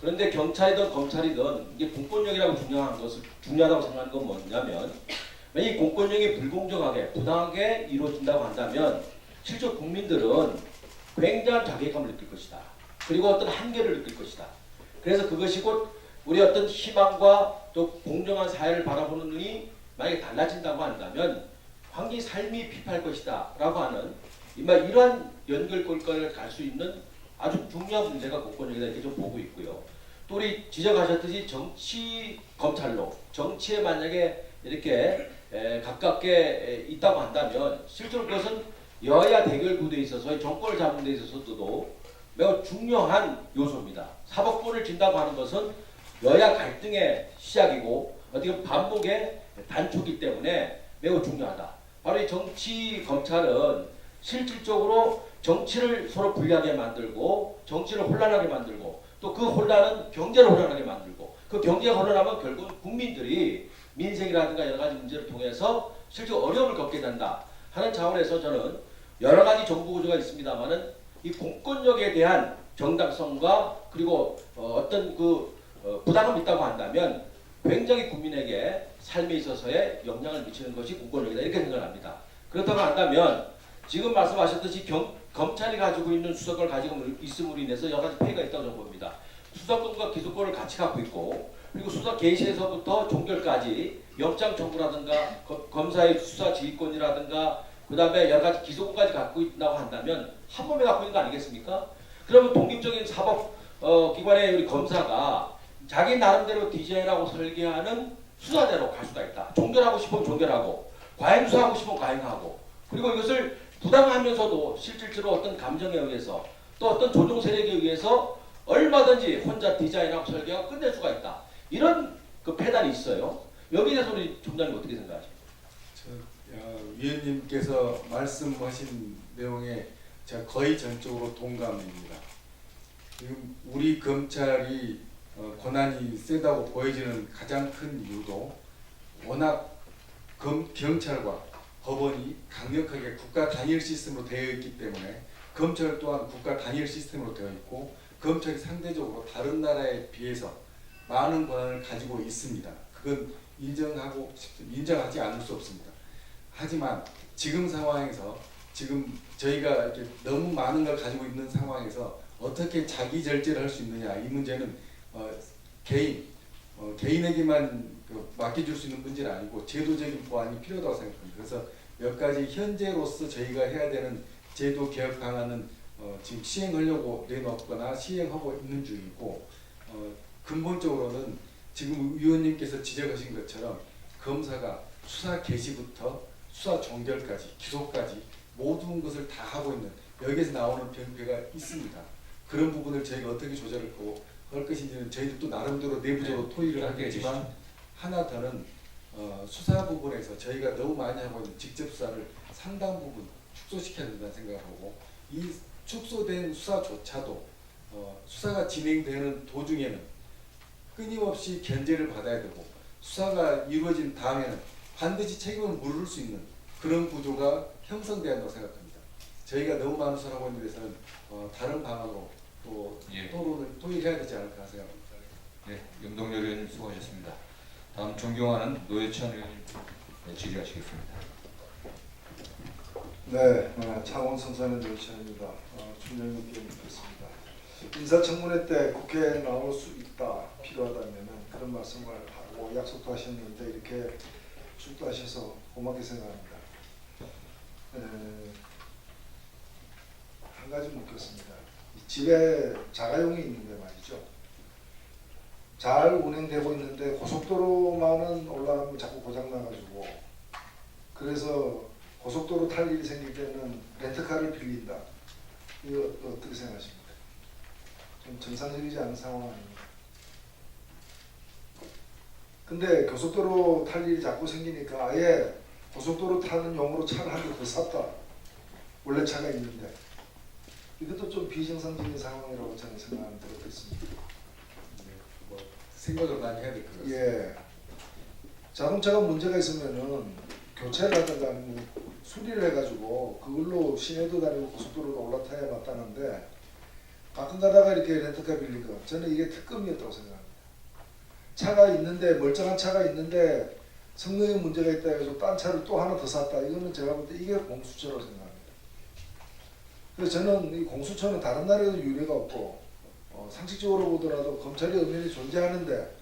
그런데 경찰이든 검찰이든 이게 공권력이라고 중요하다고 생각하는 건 뭐냐면 이 공권력이 불공정하게 부당하게 이루어진다고 한다면 실제 국민들은 굉장한 자괴감을 느낄 것이다. 그리고 어떤 한계를 느낄 것이다. 그래서 그것이 곧 우리 어떤 희망과 또 공정한 사회를 바라보는 눈이 만약에 달라진다고 한다면 굉장히 삶이 피폐할 것이다 라고 하는 이러한 연결고리까지 갈 수 있는 아주 중요한 문제가 공권력이다 이렇게 좀 보고 있고요. 또 우리 지적하셨듯이 정치 검찰로 정치에 만약에 이렇게 가깝게 있다고 한다면 실제로 그것은 여야 대결 구도에 있어서 정권을 잡는 데 있어서도 매우 중요한 요소입니다. 사법부를 진다고 하는 것은 여야 갈등의 시작이고 어떻게 보면 반복의 단초기 때문에 매우 중요하다. 바로 이 정치 검찰은 실질적으로 정치를 서로 불리하게 만들고 정치를 혼란하게 만들고 또 그 혼란은 경제를 혼란하게 만들고 그 경제가 혼란하면 결국은 국민들이 민생이라든가 여러 가지 문제를 통해서 실제 어려움을 겪게 된다 하는 차원에서 저는 여러 가지 정부 구조가 있습니다만은 이 공권력에 대한 정당성과 그리고 어떤 부담감이 있다고 한다면 굉장히 국민에게 삶에 있어서의 영향을 미치는 것이 공권력이다 이렇게 생각을 합니다. 그렇다고 한다면 지금 말씀하셨듯이 검찰이 가지고 있는 수사권을 가지고 있음으로 인해서 여러 가지 폐해가 있다고 저는 봅니다. 수사권과 기소권을 같이 갖고 있고 그리고 수사 개시에서부터 종결까지 영장 청구라든가 검사의 수사 지휘권이라든가 그 다음에 여러 가지 기소권까지 갖고 있다고 한다면 한 몸에 갖고 있는 거 아니겠습니까? 그러면 독립적인 사법 기관의 우리 검사가 자기 나름대로 디자인하고 설계하는 수사대로 갈 수가 있다. 종결하고 싶으면 종결하고 과잉수사하고 싶으면 과잉하고 그리고 이것을 부당하면서도 실질적으로 어떤 감정에 의해서 또 어떤 조종 세력에 의해서 얼마든지 혼자 디자인하고 설계하고 끝낼 수가 있다. 이런 패단이 있어요. 여기에 대해서 우리 총장님 어떻게 생각하십니까? 위원님께서 말씀하신 내용에 제가 거의 전적으로 동감입니다. 지금 우리 검찰이 권한이 세다고 보여지는 가장 큰 이유도 워낙 경찰과 법원이 강력하게 국가 단일 시스템으로 되어 있기 때문에 검찰 또한 국가 단일 시스템으로 되어 있고 검찰이 상대적으로 다른 나라에 비해서 많은 권한을 가지고 있습니다. 그건 인정하지 않을 수 없습니다. 하지만 지금 상황에서 지금 저희가 이렇게 너무 많은 걸 가지고 있는 상황에서 어떻게 자기 절제를 할 수 있느냐 이 문제는 개인에게만 맡겨줄 수 있는 문제는 아니고 제도적인 보완이 필요하다고 생각합니다. 그래서 몇 가지 현재로서 저희가 해야 되는 제도 개혁 방안은 지금 시행하려고 내놓거나 시행하고 있는 중이고 근본적으로는 지금 위원님께서 지적하신 것처럼 검사가 수사 개시부터 수사 종결까지 기소까지 모든 것을 다 하고 있는 여기에서 나오는 병폐가 있습니다. 그런 부분을 저희가 어떻게 조절을 할 것인지는 저희도 또 나름대로 내부적으로 토의를 하겠지만 하나 더는 수사 부분에서 저희가 너무 많이 하고 있는 직접 수사를 상당 부분 축소시켜야 된다는 생각을 하고 이 축소된 수사조차도 수사가 진행되는 도중에는 끊임없이 견제를 받아야 되고 수사가 이루어진 다음에는 반드시 책임을 물을 수 있는 그런 구조가 형성돼야 한다고 생각합니다. 저희가 너무 많은 수사를 하고 있는 데서는 다른 방안으로 또 토의를 해야 되지 않을까 생각합니다. 네, 윤동열 의원님 수고하셨습니다. 다음 존경하는 노회찬 의원님 질의하시겠습니다. 네, 창원 성산의 노회찬입니다. 총장님께 묻겠습니다. 인사청문회 때 국회에 나올 수 있다, 필요하다면 그런 말씀을 하고 약속도 하셨는데 이렇게 출두하셔서 고맙게 생각합니다. 한 가지 묻겠습니다. 집에 자가용이 있는데 말이죠. 잘 운행되고 있는데 고속도로만은 올라가면 자꾸 고장나가지고 그래서 고속도로 탈 일이 생길 때는 렌트카를 빌린다. 이거 어떻게 생각하십니까? 좀 정상적이지 않은 상황 아닙니까? 근데 고속도로 탈 일이 자꾸 생기니까 아예 고속도로 타는 용으로 차를 한 대 더 샀다. 원래 차가 있는데 이것도 좀 비정상적인 상황이라고 저는 생각하는데 어떻습니까? 생각을 많이 해야 될 것 같습니다. 예. 자동차가 문제가 있으면은 교체를 하든가 아니면 수리를 해가지고 그걸로 시내도 다니고 고속도로도 올라타야 맞다는데 가끔 가다가 이렇게 렌트카 빌리고 저는 이게 특검이었다고 생각합니다. 차가 있는데 멀쩡한 차가 있는데 성능에 문제가 있다 해서 딴 차를 또 하나 더 샀다. 이거는 제가 볼 때 이게 공수처라고 생각합니다. 그래서 저는 이 공수처는 다른 나라에도 유례가 없고 상식적으로 보더라도 검찰이 엄연히 존재하는데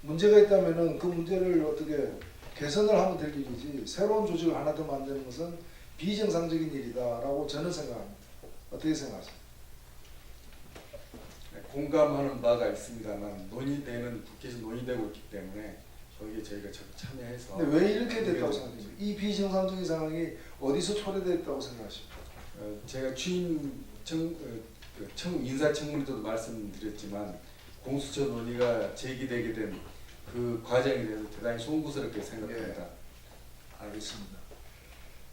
문제가 있다면은 그 문제를 어떻게 개선을 하면 될 일이지 새로운 조직을 하나 더 만드는 것은 비정상적인 일이다라고 저는 생각합니다. 어떻게 생각하세요? 공감하는 바가 있습니다만 논의되는 국회에서 논의되고 있기 때문에 거기에 저희가 적극 참여해서. 근데 왜 이렇게 됐다고 생각합니까? 이 비정상적인 상황이 어디서 초래됐다고 생각하십니까? 제가 취임 인사청문회도 말씀드렸지만 공수처 논의가 제기되게 된 그 과정에 대해서 대단히 송구스럽게 생각합니다. 알겠습니다.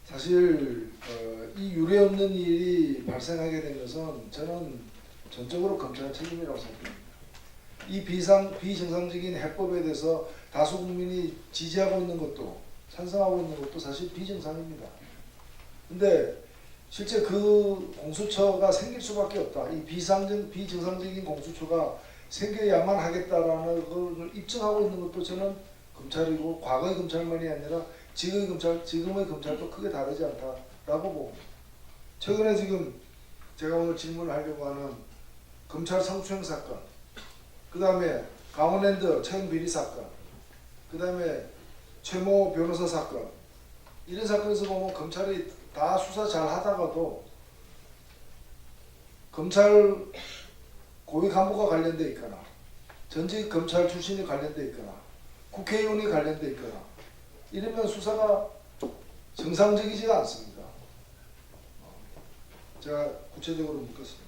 사실 이 유례없는 일이 발생하게 된 것은 저는 전적으로 검찰 책임이라고 생각합니다. 이 비정상적인 해법에 대해서 다수 국민이 지지하고 있는 것도 찬성하고 있는 것도 사실 비정상입니다. 근데 실제 그 공수처가 생길 수밖에 없다. 이 비정상적인 공수처가 생겨야만 하겠다라는 걸 입증하고 있는 것도 저는 검찰이고 과거의 검찰만이 아니라 지금의 검찰도 크게 다르지 않다라고 봅니다. 최근에 지금 제가 오늘 질문을 하려고 하는 검찰 성추행 사건, 그 다음에 강원랜드 채용 비리 사건, 그 다음에 최모 변호사 사건, 이런 사건에서 보면 검찰이 다 수사 잘 하다가도 검찰 고위 간부가 관련돼 있거나 전직 검찰 출신이 관련돼 있거나 국회의원이 관련돼 있거나 이러면 수사가 정상적이지가 않습니다. 제가 구체적으로 묻겠습니다.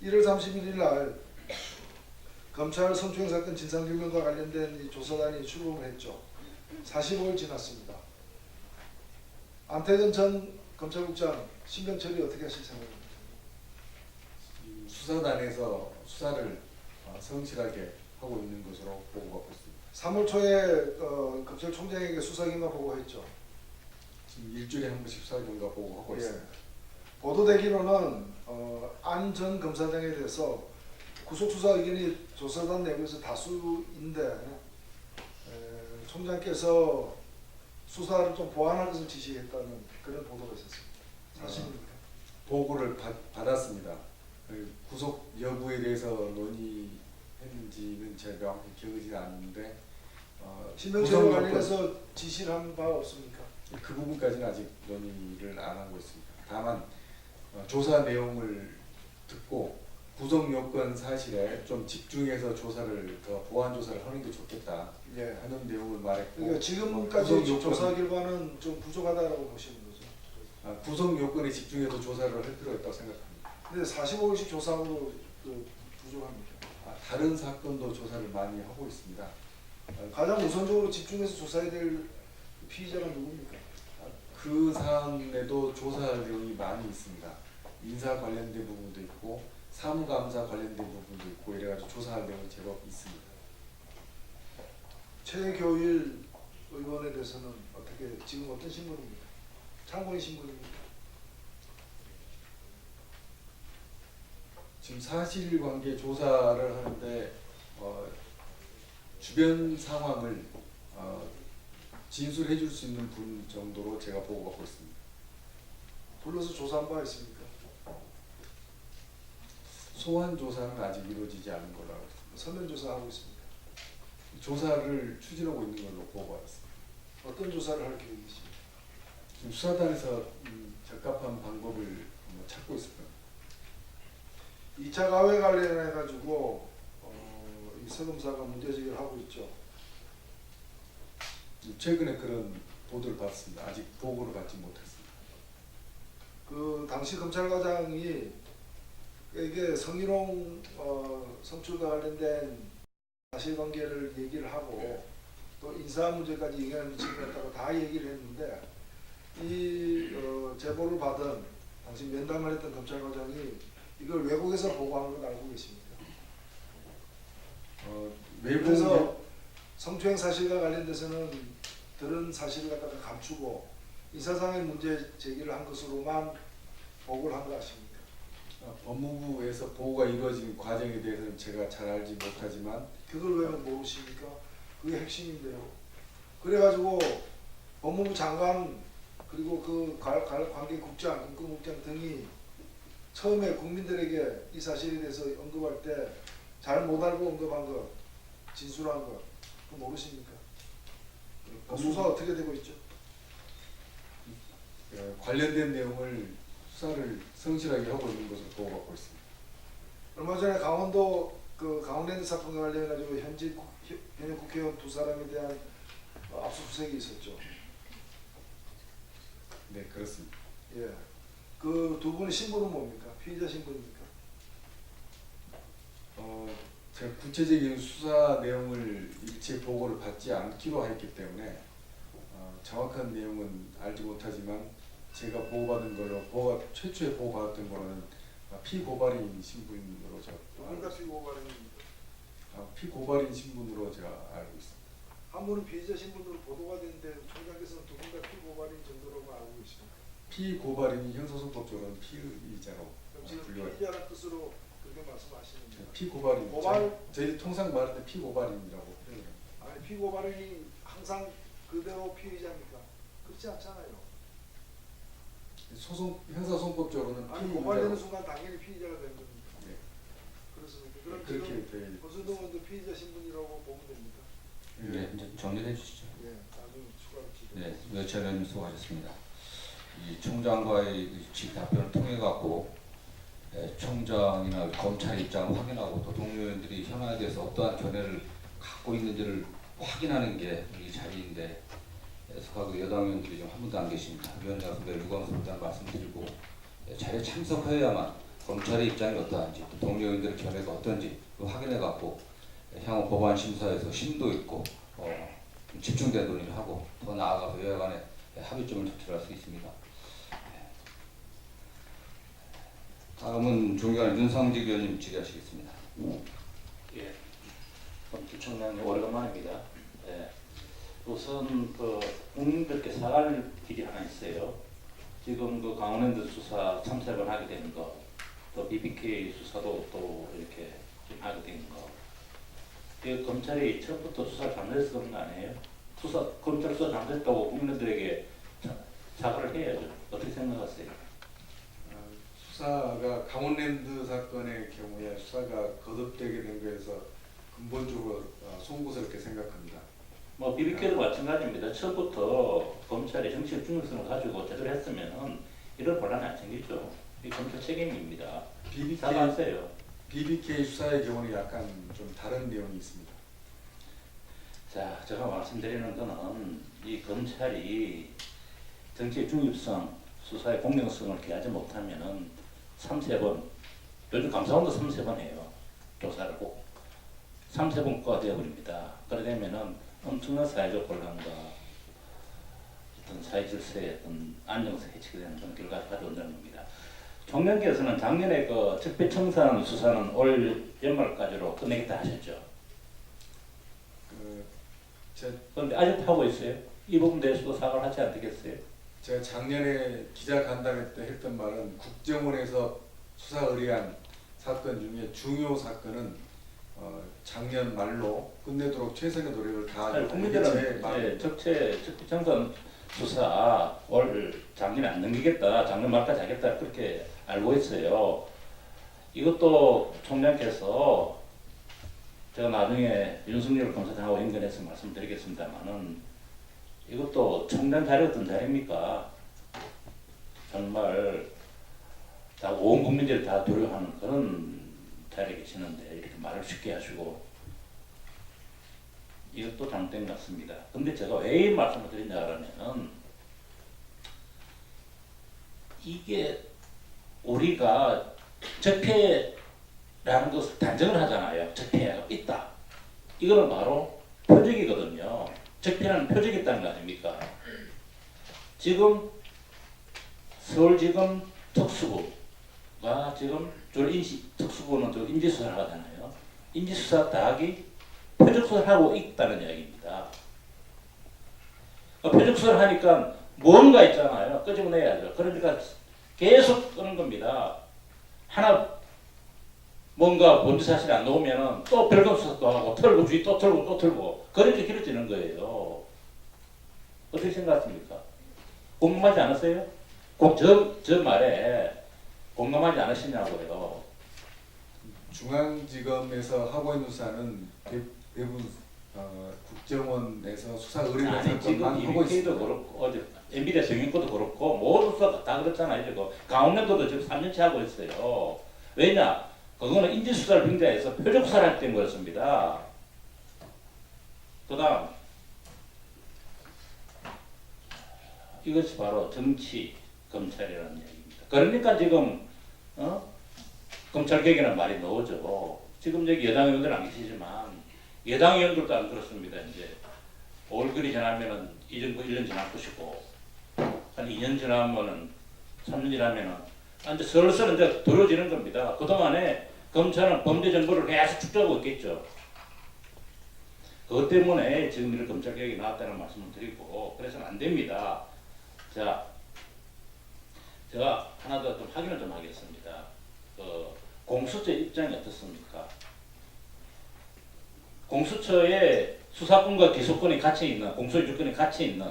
1월 31일 날 검찰 성추행 사건 진상규명과 관련된 이 조사단이 출범을 했죠. 45일 지났습니다. 안태근 전 검찰국장 신병 처리 어떻게 하실 생각입니까? 수사단에서 수사를 성실하게 하고 있는 것으로 보고받고 있습니다. 3월 초에 검찰총장에게 수사경과 보고했죠. 지금 일주일에 한 번씩 수사경과 보고하고 예. 있습니다. 보도되기로는 안 전 검사장에 대해서 구속수사 의견이 조사단 내부에서 다수인데 총장께서 수사를 좀 보완할 것을 지시했다는 그런 보도가 있었습니다. 사실입니까? 보고를 받았습니다. 구속 여부에 대해서 논의했는지는 제가 명확히 기억이 않는데 신병철 관련해서 지시를 한 바 없습니까? 그 부분까지는 아직 논의를 안 하고 있습니다. 다만 조사 내용을 듣고 구속 요건 사실에 좀 집중해서 조사를 더 보완 조사를 하는 게 좋겠다 예. 하는 내용을 말했고, 그러니까 지금까지 구속 요건, 조사 결과는 좀 부족하다고 보시는 거죠. 구속 요건에 집중해서 조사를 할 필요가 있다고 생각합니다. 근데 45일씩 조사하고도 부족합니다. 다른 사건도 조사를 많이 하고 있습니다. 가장 우선적으로 집중해서 조사해야 될 피의자가 누굽니까? 그 사안에도 조사 내용이 많이 있습니다. 인사 관련된 부분도 있고 사무감사 관련된 부분도 있고 이래가지고 조사할 내용이 제법 있습니다. 최교일 의원에 대해서는 어떻게 지금 어떤 신분입니까? 참고인 신분입니까? 지금 사실관계 조사를 하는데 주변 상황을 진술해 줄 수 있는 분 정도로 제가 보고받고 있습니다. 불러서 조사한 바 있습니까? 소환 조사는 아직 이루어지지 않은 걸로 알고 있습니다. 서면 조사하고 있습니다. 조사를 추진하고 있는 걸로 보고받았습니다. 어떤 조사를 할 계획이십니까? 지금 수사단에서 적합한 방법을 찾고 있습니다. 2차 가외 관련해 가지고 이 서 검사가 문제 제기를 하고 있죠. 최근에 그런 보도를 봤습니다. 아직 보고를 받지 못했습니다. 그 당시 검찰과장이 이게 성희롱 성추행과 관련된 사실관계를 얘기를 하고 또 인사 문제까지 영향을 미치는 것 같다고 다 얘기를 했는데 이 제보를 받은 당시 면담을 했던 검찰과장이 이걸 외국에서 보고한 걸 알고 계십니까? 그래서 성추행 사실과 관련돼서는 들은 사실을 갖다가 감추고 인사상의 문제 제기를 한 것으로만 보고를 한 거 아십니까? 법무부에서 보고가 이루어진 과정에 대해서는 제가 잘 알지 못하지만 그걸 왜 모르십니까? 그게 핵심인데요. 그래가지고 법무부 장관 그리고 그 관계국장, 인권국장 등이 처음에 국민들에게 이 사실에 대해서 언급할 때 잘 못 알고 언급한 것, 진술한 것, 그거 모르십니까? 수사 어떻게 되고 있죠? 관련된 내용을 수사를 성실하게 하고 있는 것으로 보고받고 있습니다. 얼마 전에 강원도 그 강원랜드 사건과 관련해 가지고 현직 국회의원 두 사람에 대한 압수수색이 있었죠. 네, 그렇습니다. 예. 그 두 분의 신분은 뭡니까? 피의자 신분입니까? 제가 구체적인 수사 내용을 일체 보고를 받지 않기로 했기 때문에 정확한 내용은 알지 못하지만 제가 보고받은 거로 최초에 보고받았던 거는 피고발인 신분으로 제가 누군가 피고발인입니까? 피고발인 신분으로 제가 알고 있습니다. 한 분은 피의자 신분으로 보도가 됐는데 총장께서는 누군가 피고발인 정도라고 알고 계십니까? 피고발인이 형사소송법적으로는 피의자로 그럼 지금 분류해요. 피의자라는 뜻으로 그렇게 말씀하시는데 피고발인. 고발? 저희 통상 말할 때 피고발인이라고 표현해요. 아니 피고발인이 항상 그대로 피의자입니까? 그렇지 않잖아요. 형사소송법적으로는 아니 고발되는 피의자로. 순간 당연히 피의자가 되는 겁니다. 네. 그렇습니까? 그럼 그렇게 지금 되어 있- 권순동 의원도 피의자 신분이라고 보면 됩니까? 네, 이제 정리해 주시죠. 예, 나중에 추가로 지금. 네, 여차 의원님 수고하셨습니다. 이 총장과의 직 답변을 통해 갖고 총장이나 검찰의 입장을 확인하고 또 동료원들이 현안에 대해서 어떠한 견해를 갖고 있는지를 확인하는 게 이 자리인데 속하고 여당 의원들이 좀 한 분도 안 계십니다. 위원장께서 매우 유감스럽다는 말씀드리고 자리에 참석해야만 검찰의 입장이 어떠한지 또 동료 의원들의 견해가 어떤지 확인해 갖고 향후 법안 심사에서 심도 있고 좀 집중된 논의를 하고 더 나아가서 여야 간에 합의점을 도출할 수 있습니다. 다음은 존경하는 윤상직 의원님 질의하시겠습니다. 예, 부총장님 오래간만입니다. 예, 우선 그 국민들께 사과할 일이 하나 있어요. 지금 그 강원랜드 수사 3, 4번 하게 되는 거, 또 BBK 수사도 또 이렇게 지금 하게 되는 거. 그 검찰이 처음부터 수사를 잘못해서 그런 거 아니에요? 검찰 수사 잘못했다고 국민들에게 사과를 해야죠. 어떻게 생각하세요? 수사가 강원랜드 사건의 경우에 수사가 거듭되게 된 거에서 근본적으로 송구스럽게 생각합니다. 뭐 BBK도 마찬가지입니다. 처음부터 검찰이 정치적 중립성을 가지고 제대로 했으면 이런 혼란이 안 생기죠. 이 검찰 책임입니다. 사과하세요. BBK 수사의 경우는 약간 좀 다른 내용이 있습니다. 자, 제가 말씀드리는 거는 이 검찰이 정치의 중립성, 수사의 공정성을 기하지 못하면은 3, 4번, 요즘 감사원도 3, 4번 해요. 조사를 꼭. 3, 4번가 되어버립니다. 그러게 되면은 엄청난 사회적 혼란과 어떤 사회 질서의 어떤 안정성 해치게 되는 그런 결과를 가져온다는 겁니다. 총장께서는 작년에 그 적폐청산 수사는 올 연말까지로 끝내겠다 하셨죠. 그런데 아직도 하고 있어요. 이 부분 대해서도 사과를 하지 않겠어요? 제가 작년에 기자간담회 때 했던 말은 국정원에서 수사 의뢰한 사건 중에 중요 사건은 작년 말로 끝내도록 최선의 노력을 다하겠다. 국민들은 적폐청산 수사 올 작년에 안 넘기겠다, 작년 말까지 하겠다 그렇게 알고 있어요. 이것도 총장께서 제가 나중에 윤석열 검사장하고 연결해서 말씀드리겠습니다만은 이것도 청장 자리 어떤 자리입니까? 정말 다 온 국민들이 다 두려워하는 그런 자리에 계시는데 이렇게 말을 쉽게 하시고 이것도 잘못된 것 같습니다. 근데 제가 왜 이 말씀을 드리냐 하면은 이게 우리가 적폐라는 것을 단정을 하잖아요. 적폐가 있다. 이거는 바로 표적이거든요. 적폐라는 표적이 있다는 거 아닙니까? 지금 서울지검 특수부가 지금 특수부는 저 인지수사를 하잖아요. 인지수사 다하기 표적수사를 하고 있다는 이야기입니다. 표적수사를 하니까 뭔가 있잖아요. 끄집어내야죠. 그러니까 계속 끄는 겁니다. 하나 뭔가 본질 사실이 안 나오면은 또 별건 수사도 하고 털고 주의 또 털고 또 털고 그렇게 길어지는 거예요. 어떻게 생각하십니까? 공감하지 않으세요? 꼭 저 말에 공감하지 않으시냐고요. 중앙지검에서 하고 있는 수사는 대부분 국정원에서 수사 의뢰를 아니 할 지금 것만 하고 EBK도 있습니다. 그렇고 어제 MB대 정인권도 그렇고 모든 수사 다 그렇잖아요. 지금 강원랜드도 지금 3년째 하고 있어요. 왜냐? 그거는 인지수사를 빙자해서 표적수사를 할 때인 거였습니다. 그다음 이것이 바로 정치 검찰이라는 얘기입니다. 그러니까 지금 검찰 개혁이라는 말이 나오죠. 지금 여기 여당 의원들 안 계시지만 여당 의원들도 안 그렇습니다. 이제 올글이 지나면은 이전 1년 지날 것이고 한 2년 지나면은 3년 지나면은 이제 슬슬 이제 두려워지는 겁니다. 그동안에 검찰은 범죄 정보를 계속 축적하고 있겠죠. 그것 때문에 지금 이런 검찰 개혁이 나왔다는 말씀을 드리고 그래서는 안 됩니다. 자, 제가 하나 더 좀 확인을 좀 하겠습니다. 공수처 입장이 어떻습니까? 공수처에 수사권과 기소권이 같이 있는, 공소유 주권이 같이 있는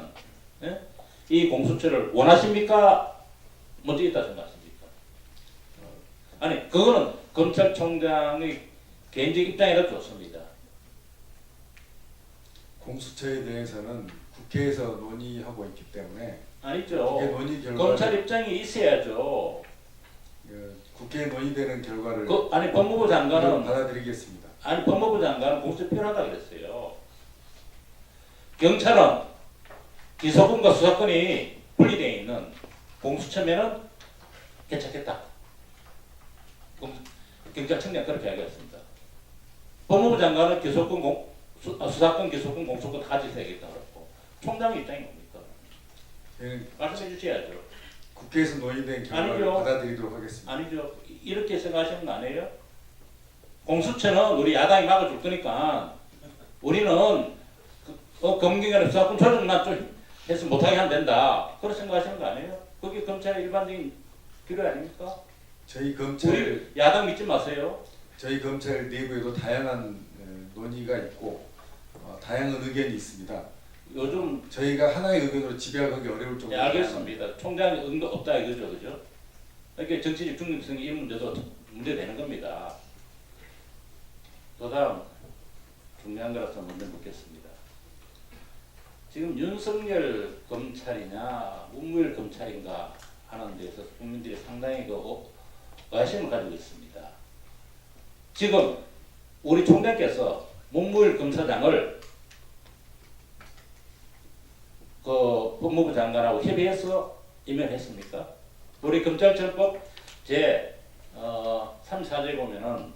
이 공수처를 원하십니까? 먼저 있다 생각하십니까? 아니, 그거는 검찰총장의 개인적 입장이라 좋습니다. 공수처에 대해서는 국회에서 논의하고 있기 때문에 아니죠. 국회 논의 검찰 결과를 입장이 있어야죠. 국회에 논의되는 결과를 아니 법무부 장관은 받아들이겠습니다. 아니 법무부 장관은 공수처 필요하다 그랬어요. 경찰은 기소권과 수사권이 분리되어 있는 공수처면은 괜찮겠다. 경찰청장 그렇게 이야기했습니다. 법무부 장관은 기소권, 수사권, 기소권, 공소권 다 같이 해야겠다 그랬고 총장의 입장이 뭡니까? 말씀해 주셔야죠. 국회에서 논의된 결과를 아니죠. 받아들이도록 하겠습니다. 아니죠. 이렇게 생각하시는 거 아니에요? 공수처는 우리 야당이 막아줄 거니까 우리는 검경이나 수사권 조정만 좀 해서 못하게 하면 된다. 그렇게 생각하시는 거 아니에요? 그게 검찰의 일반적인 필요 아닙니까? 저희 검찰 우리 야당 믿지 마세요. 저희 검찰 내부에도 다양한 논의가 있고 다양한 의견이 있습니다. 요즘 저희가 하나의 의견으로 집약하기 어려울 정도로 알겠습니다. 총장이 응도 없다 이거죠, 그죠? 이렇게 정치적 중립성이 이 문제도 문제되는 겁니다. 그다음 중요한 거라서 먼저 묻겠습니다. 지금 윤석열 검찰이냐 문무일 검찰인가 하는 데서 국민들이 상당히 의심을 가지고 있습니다. 지금 우리 총장께서 문무일 검사장을 법무부 장관하고 협의해서 임명했습니까? 우리 검찰청법 제 34조에 보면은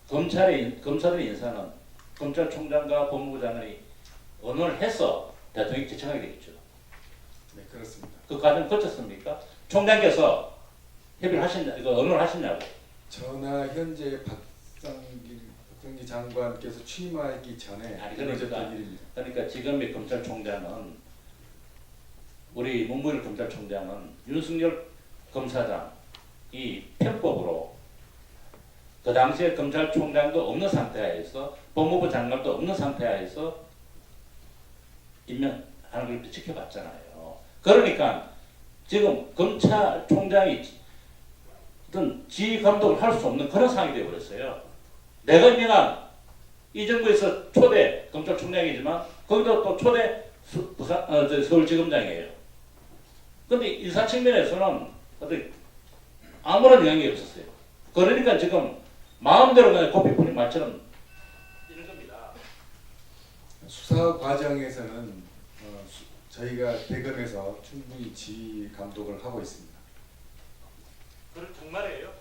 검사들의 인사는 검찰총장과 법무부 장관이 언어를 해서 대통령이 지청하게 되겠죠. 네, 그렇습니다. 그 과정 거쳤습니까? 총장께서 협의를 언어를 하셨냐고. 저나 현재 박상기 장관께서 취임하기 전에 아니, 이루어졌던 일입니다. 그러니까 지금의 검찰총장은 우리 문무일 검찰총장은 윤석열 검사장이 편법으로 그 당시에 검찰총장도 없는 상태하에서 법무부 장관도 없는 상태하에서 임명하는 걸 지켜봤잖아요. 그러니까 지금 검찰총장이 어떤 지휘 감독을 할 수 없는 그런 상황이 되어버렸어요. 내가 임명한 이 정부에서 초대 검찰총장이지만 거기도 또 초대 서울지검장이에요. 그런데 인사 측면에서는 어떻게 아무런 영향이 없었어요. 그러니까 지금 마음대로 그냥 고삐 뿌린 말처럼 이런 겁니다. 수사 과정에서는 저희가 대검에서 충분히 지휘 감독을 하고 있습니다. 그럼 정말이에요?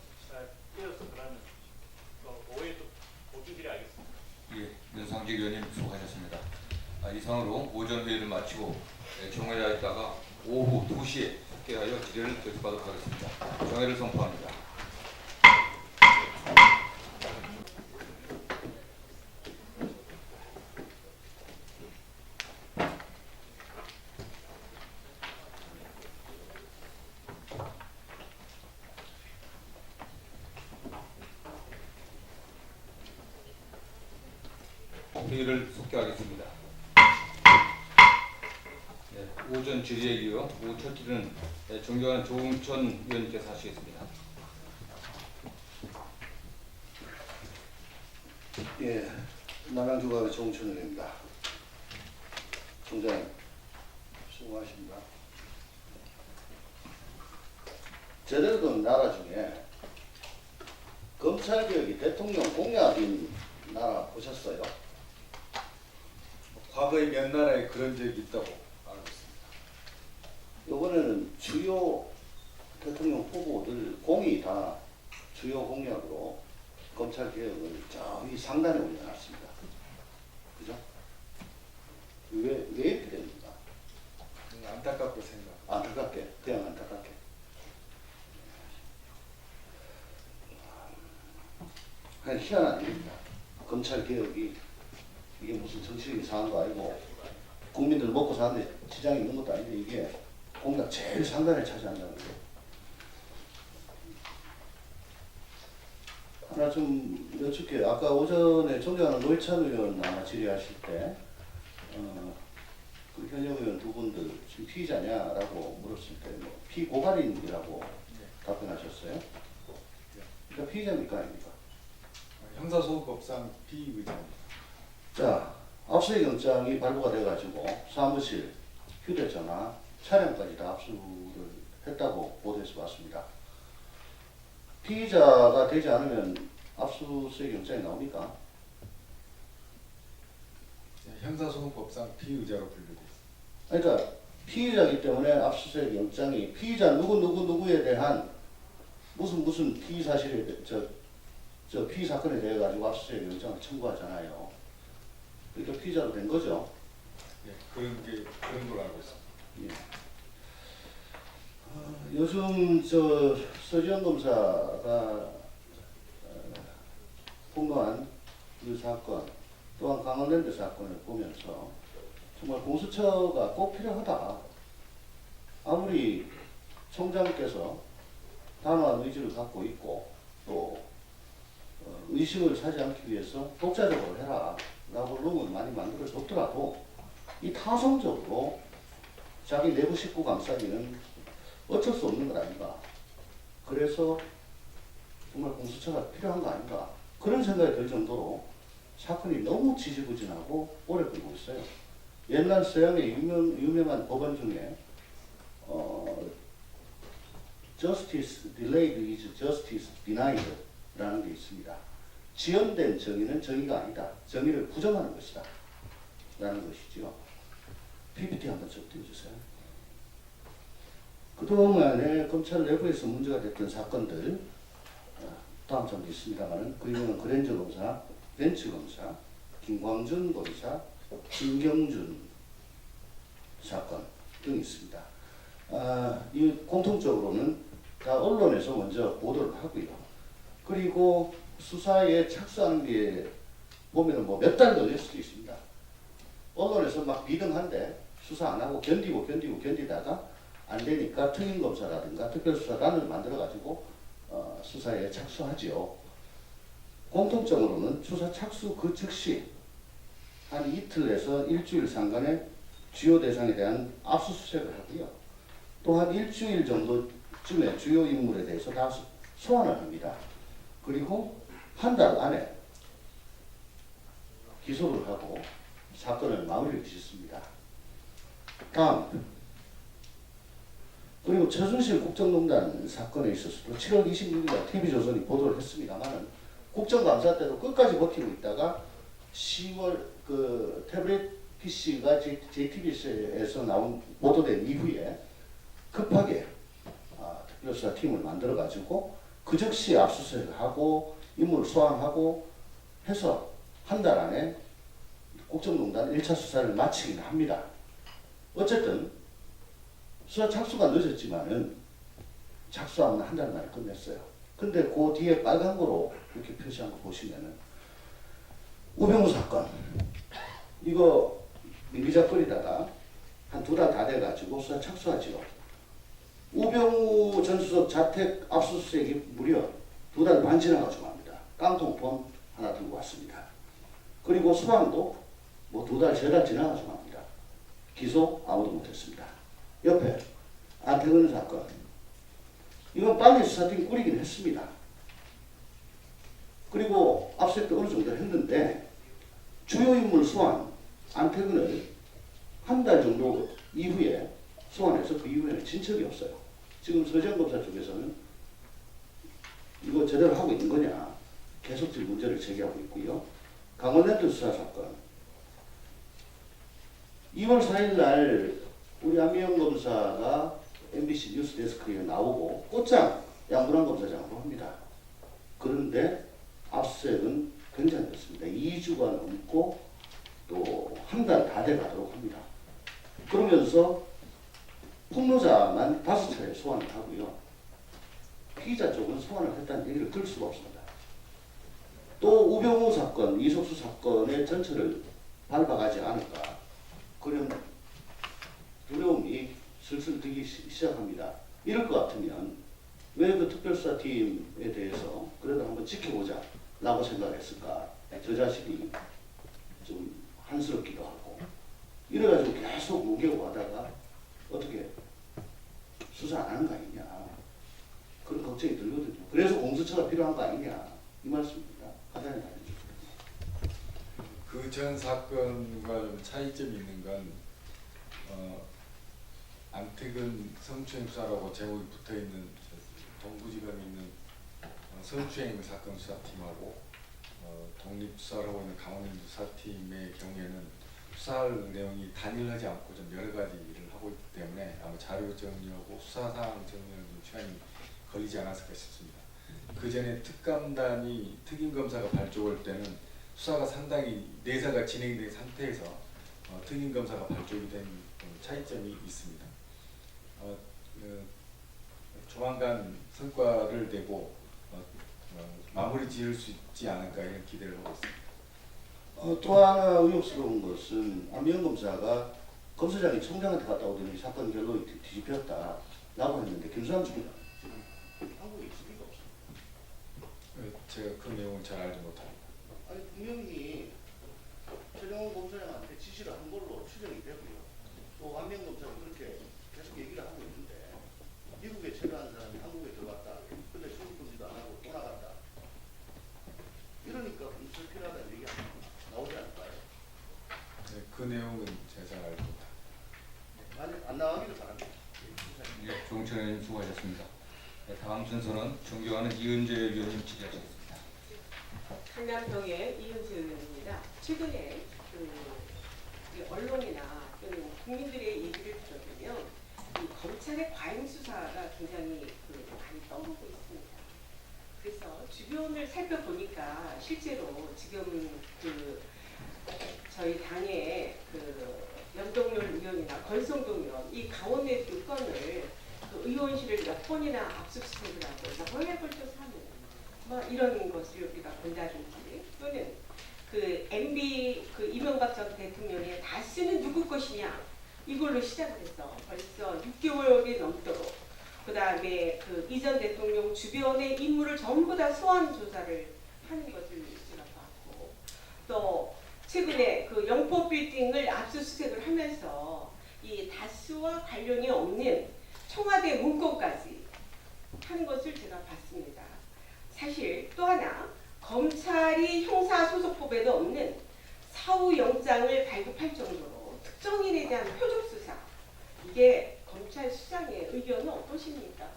뛰어서 그러면 오해도 보충드려야겠습니다. 예, 윤상직 의원님 수고하셨습니다. 이상으로 오전 회의를 마치고 정회에 있다가 오후 2시에 깨하여 질의를 계속하도록 하겠습니다. 정회를 선포합니다. 회의를 속개하겠습니다. 네, 오전 질의에 이어 오후 첫 질의는 존경하는 조응천 의원님께서 하시겠습니다. 예, 남양주갑의 정춘일입니다. 총장님, 수고하십니다. 제대로 된 나라 중에 검찰개혁이 대통령 공약인 나라 보셨어요? 과거에 몇 나라에 그런 적이 있다고 알고 있습니다. 이번에는 주요 대통령 후보들 공이 다 주요 공약으로 검찰개혁을 저기 상단에 올려놨습니다. 그죠? 왜 이렇게 됩니까? 안타깝게 생각. 안타깝게, 그냥 안타깝게. 그냥 희한한 일입니다. 검찰개혁이 이게 무슨 정치적인 사안도 아니고 국민들 먹고 사는데 지장이 있는 것도 아닌데 이게 공약 제일 상단에 차지한다는 거. 하나 좀 여쭙게 아까 오전에 존경하는 노회찬 의원 아마 질의하실 때 그 현역 의원 두 분들 지금 피의자냐라고 물었을 때 뭐 피고발인이라고 답변하셨어요. 그러니까 피의자입니까 아닙니까? 형사소송법상 피의자입니다. 자, 압수수색 영장이 발부가 돼가지고 사무실, 휴대전화, 차량까지 다 압수를 했다고 보도해서 봤습니다. 피의자가 되지 않으면 압수수색 영장이 나옵니까? 형사소송법상 피의자로 분류돼 있습니다. 그러니까 피의자이기 때문에 압수수색 영장이 피의자 누구에 대한 무슨 피의 사실에 저 피의 사건에 대해 가지고 압수수색 영장을 청구하잖아요. 그러니까 피의자로 된 거죠. 예, 그런 걸로 알고 있습니다. 예. 요즘 저 서지현 검사가 폭로한 그 사건, 또한 강원랜드 사건을 보면서 정말 공수처가 꼭 필요하다. 아무리 총장께서 단호한 의지를 갖고 있고 또 의식을 사지 않기 위해서 독자적으로 해라 라고 룸을 많이 만들어줬더라도 이 타성적으로 자기 내부 식구 감싸기는 어쩔 수 없는 것 아닌가. 그래서 정말 공수처가 필요한 거 아닌가. 그런 생각이 들 정도로 사건이 너무 지지부진하고 오래 끌고 있어요. 옛날 서양의 유명한 법원 중에 Justice delayed is justice denied 라는 게 있습니다. 지연된 정의는 정의가 아니다. 정의를 부정하는 것이다. 라는 것이죠. PPT 한번 좀 띄워주세요. 그동안에 검찰 내부에서 문제가 됐던 사건들 다음 장도 있습니다만 그리고는 그랜저 검사, 벤츠 검사, 김광준 검사, 김경준 사건 등이 있습니다. 이 공통적으로는 다 언론에서 먼저 보도를 하고요. 그리고 수사에 착수하는 게 보면은 뭐 몇 달 걸릴 수도 있습니다. 언론에서 막 비등한데 수사 안 하고 견디다가 안 되니까 특임검사라든가 특별수사단을 만들어가지고 수사에 착수하지요. 공통점으로는 수사 착수 그 즉시 한 이틀에서 일주일 상간에 주요 대상에 대한 압수수색을 하고요. 또한 일주일 정도쯤에 주요 인물에 대해서 다 소환을 합니다. 그리고 한 달 안에 기소를 하고 사건을 마무리를 짓습니다. 다음, 그리고 최순실 국정농단 사건에 있어서도 7월 26일 TV조선이 보도를 했습니다만 국정감사 때도 끝까지 버티고 있다가 10월 그 태블릿 PC가 JTBC에서 보도된 이후에 급하게 특별수사팀을 만들어가지고 그 즉시 압수수색을 하고 인물을 소환하고 해서 한 달 안에 국정농단 1차 수사를 마치긴 합니다. 어쨌든 수사 착수가 늦었지만은 착수하면 한 달 만에 끝냈어요. 근데 그 뒤에 빨간 거로 이렇게 표시한 거 보시면은 우병우 사건 이거 민기작거리다가 한 2달 다 돼가지고 수사 착수하죠. 우병우 전 수석 자택 압수수색이 무려 2달 반 지나가지고 합니다. 깡통폰 하나 들고 왔습니다. 그리고 소환도 뭐 2달, 3달 지나가지고 합니다. 기소 아무도 못했습니다. 옆에 안태근 사건 이건 빨리 수사팀 꾸리긴 했습니다. 그리고 압수수색도 어느 정도 했는데 주요 인물 소환 안태근을 한 달 정도 이후에 소환해서 그 이후에는 진척이 없어요. 지금 서지현 검사 쪽에서는 이거 제대로 하고 있는 거냐 계속 지금 문제를 제기하고 있고요. 강원랜드 수사 사건 2월 4일 날 우리 안미영 검사가 MBC 뉴스 데스크에 나오고 곧장 양분환 검사장으로 합니다. 그런데 압수수색은 굉장히 어렵습니다. 2주가 넘고 또 한 달 다 돼가도록 합니다. 그러면서 폭로자만 5차례 소환을 하고요. 피의자 쪽은 소환을 했다는 얘기를 들을 수가 없습니다. 또 우병우 사건, 이석수 사건의 전체를 밟아가지 않을까 그런 두려움이 슬슬 들기 시작합니다. 이럴 것 같으면 왜 그 특별수사팀에 대해서 그래도 한번 지켜보자 라고 생각했을까 저 자신이 좀 한스럽기도 하고 이래가지고 계속 무게고 하다가 어떻게 수사 안 하는 거 아니냐 그런 걱정이 들거든요. 그래서 공수처가 필요한 거 아니냐 이 말씀입니다. 가장님 알려주세요. 그 전 사건과 좀 차이점이 있는 건 안태근 성추행 수사라고 제목이 붙어있는 동부지검에 있는 성추행 사건 수사팀하고 독립수사를 하고 있는 강원랜드 수사팀의 경우에는 수사할 내용이 단일하지 않고 좀 여러 가지 일을 하고 있기 때문에 아마 자료 정리하고 수사사항 정리하는 시간이 걸리지 않았을까 싶습니다. 그 전에 특감단이 특임검사가 발족할 때는 수사가 상당히 내사가 진행된 상태에서 특임검사가 발족이 된 차이점이 있습니다. 조만간 성과를 내고 마무리 지을 수 있지 않을까 이런 기대를 하고 있습니다. 또 하나 의혹스러운 것은 안미영 검사가 검사장이 총장한테 갔다 오더니 사건 결론이 뒤집혔다라고 했는데 김수남 측은 지금 한국에 있을 리가 없습니다. 제가 그 내용을 잘 알지 못합니다. 아니 분명히 최정원 검사장한테 지시를 한 걸로 추정이 되고요. 또 안미영 검사가 그렇게 계속 얘기를 하고 있는데 미국에 체류한 사람이 한국에 들어갔다. 근데 출입금지도 안 하고 또 나갔다. 이러니까 공수처 필요하다는 얘기 나오지 않을까요? 네, 그 내용은 제가 잘 알지 못합니다. 아니 안 나가기를 바랍니다. 예, 조홍천 의원님 수고하셨습니다. 네, 다음 순서는 존경하는 이은재 위원님 질의하시겠습니다. 강남병의 이은재 의원입니다. 최근에 이 언론이나 또는 국민들의 얘기를 들어보면 이 검찰의 과잉 수사가 굉장히 많이 떠오르고 있습니다. 그래서 주변을 살펴보니까 실제로 지금 저희 당의 연동열 의원이나 권성동 의원 이 강원랜드 건을 의원실을 몇 번이나 압수수색을 하고 그래서 허위벌조사하는 이런 것을 우리가 본다든지 또는 MB 이명박 전 대통령의 다스는 누구 것이냐 이걸로 시작을 해서 벌써 6개월이 넘도록 그 다음에 이전 대통령 주변의 인물을 전부 다 소환 조사를 하는 것을 제가 봤고 또 최근에 영포 빌딩을 압수수색을 하면서 이 다스와 관련이 없는 청와대 문건까지 하는 것을 제가 봤습니다. 사실 또 하나 검찰이 형사소송법에도 없는 사후영장을 발급할 정도로 특정인에 대한 표적수사 이게 검찰 수장의 의견은 어떠십니까?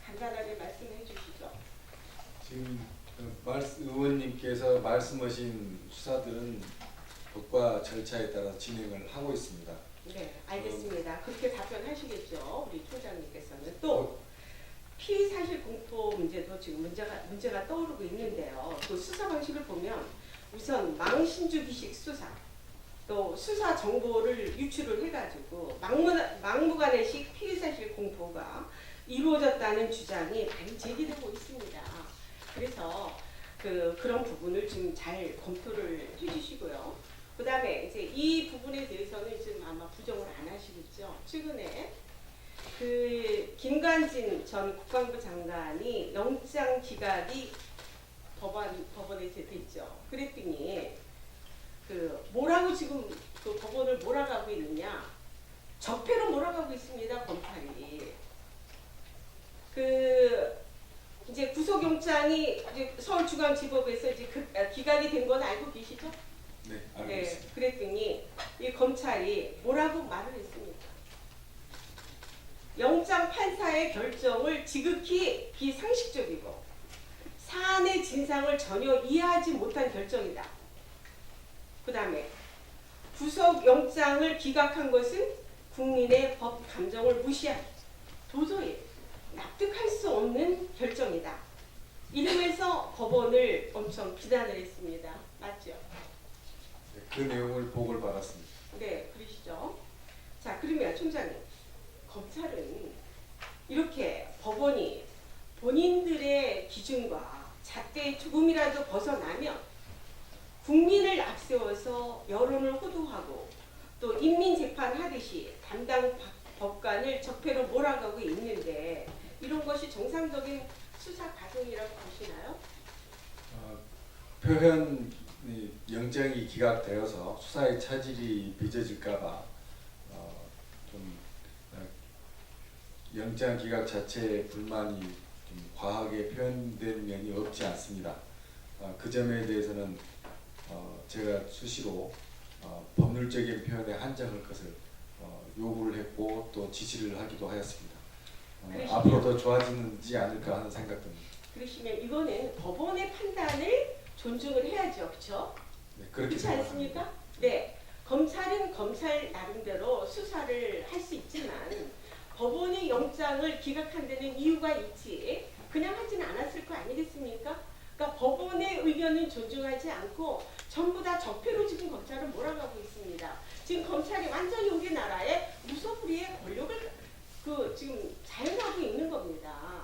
간단하게 말씀해 주시죠. 지금 의원님께서 말씀하신 수사들은 법과 절차에 따라 진행을 하고 있습니다. 네, 알겠습니다. 그렇게 답변하시겠죠, 우리 총장님께서는. 또 피의 사실 공포 문제도 지금 문제가 떠오르고 있는데요. 그 수사 방식을 보면 우선 망신주기식 수사, 또 수사 정보를 유출을 해가지고 막무가내식 피의 사실 공포가 이루어졌다는 주장이 많이 제기되고 있습니다. 그래서 그런 부분을 좀 잘 검토를 해주시고요. 그 다음에 이제 이 부분에 대해서는 지금 아마 부정을 안 하시겠죠. 최근에 김관진 전 국방부 장관이 영장 기각이 법원에 됐죠. 그랬더니 뭐라고 지금 법원을 몰아가고 있느냐? 적폐로 몰아가고 있습니다. 검찰이. 이제 구속영장이 이제 서울중앙지법에서 이제 기각이 된 건 알고 계시죠? 네, 알고 네, 있습니다. 그랬더니 이 검찰이 뭐라고 말을 했습니까? 영장 판사의 결정을 지극히 비상식적이고 사안의 진상을 전혀 이해하지 못한 결정이다. 그 다음에 구속 영장을 기각한 것은 국민의 법 감정을 무시한 도저히 납득할 수 없는 결정이다. 이러면서 법원을 엄청 비난을 했습니다. 맞죠? 네, 그 내용을 보고를 받았습니다. 네, 그러시죠. 자, 그러면 총장님, 검찰은 이렇게 법원이 본인들의 기준과 잣대에 조금이라도 벗어나면 국민을 앞세워서 여론을 호도하고 또 인민재판 하듯이 담당 법관을 적폐로 몰아가고 있는데 이런 것이 정상적인 수사 과정이라고 보시나요? 표현이 영장이 기각되어서 수사의 차질이 빚어질까봐 좀 영장 기각 자체에 불만이 좀 과하게 표현된 면이 없지 않습니다. 그 점에 대해서는 제가 수시로 법률적인 표현에 한정할 것을 요구를 했고 또 지시를 하기도 하였습니다. 앞으로 더 좋아지지 않을까 하는 생각입니다. 그러시면 이거는 법원의 판단을 존중을 해야죠, 그렇죠? 네, 그렇게 그렇지 생각합니다. 않습니까? 네, 검찰은 검찰 나름대로 수사를 할 수 있지만 법원의 영장을 기각한 데는 이유가 있지 그냥 하지는 않았을 거 아니겠습니까? 그러니까 법원의 의견은 존중하지 않고 전부 다 적폐로 지금 검찰은 몰아가고 있습니다. 지금 검찰이 완전히 우리나라의 무소불위의 권력을 지금 자행하고 있는 겁니다.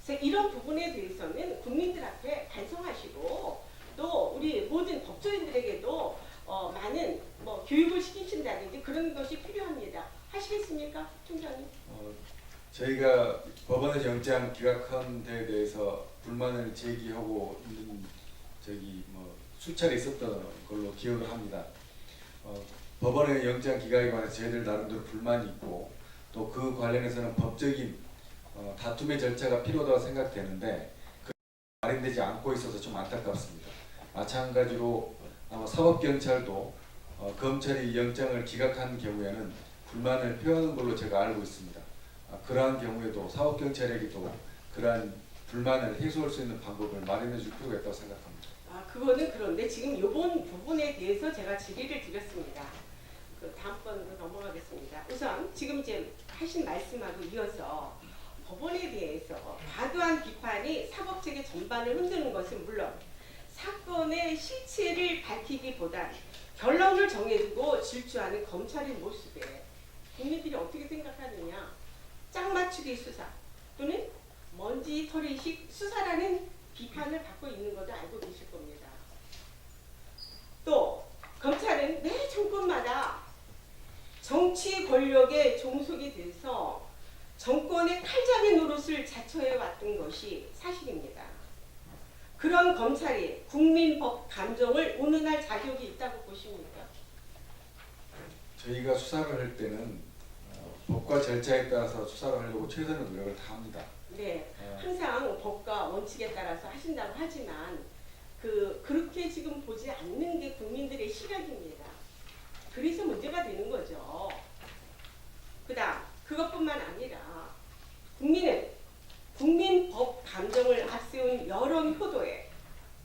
그래서 이런 부분에 대해서는 국민들 앞에 반성하시고 또 우리 모든 법조인들에게도 많은 교육을 시키신다든지 그런 것이 필요합니다. 하시겠습니까, 총장님? 저희가 법원의 영장 기각한 데에 대해서 불만을 제기하고 있는 수차례 있었던 걸로 기억을 합니다. 법원의 영장 기각에 관해서 저희들 나름대로 불만이 있고 또 그 관련해서는 법적인 다툼의 절차가 필요하다고 생각되는데 그 마련되지 않고 있어서 좀 안타깝습니다. 마찬가지로 아마 사법경찰도 검찰이 영장을 기각한 경우에는 불만을 표하는 걸로 제가 알고 있습니다. 그러한 경우에도 사법경찰에게도 그러한 불만을 해소할 수 있는 방법을 마련해 줄 필요가 있다고 생각합니다. 그거는 그런데 지금 이번 부분에 대해서 제가 질의를 드렸습니다. 다음번으로 넘어가겠습니다. 우선 지금 이제 하신 말씀하고 이어서 법원에 대해서 과도한 비판이 사법체계 전반을 흔드는 것은 물론 사건의 실체를 밝히기보단 결론을 정해두고 질주하는 검찰의 모습에 국민들이 어떻게 생각하느냐, 짝맞추기 수사 또는 먼지털이식 수사라는 비판을 받고 있는 것도 알고 계실 겁니다. 또 검찰은 매 정권마다 정치 권력의 종속이 돼서 정권의 칼잡이 노릇을 자처해 왔던 것이 사실입니다. 그런 검찰이 국민법 감정을 운운할 자격이 있다고 보십니까? 저희가 수사를 할 때는 법과 절차에 따라서 수사를 하려고 최선의 노력을 다합니다. 네, 항상 법과 원칙에 따라서 하신다고 하지만 그렇게 지금 보지 않는 게 국민들의 시각입니다. 그래서 문제가 되는 거죠. 그다음 그것뿐만 아니라 국민은 국민법 감정을 앞세운 여론 효도에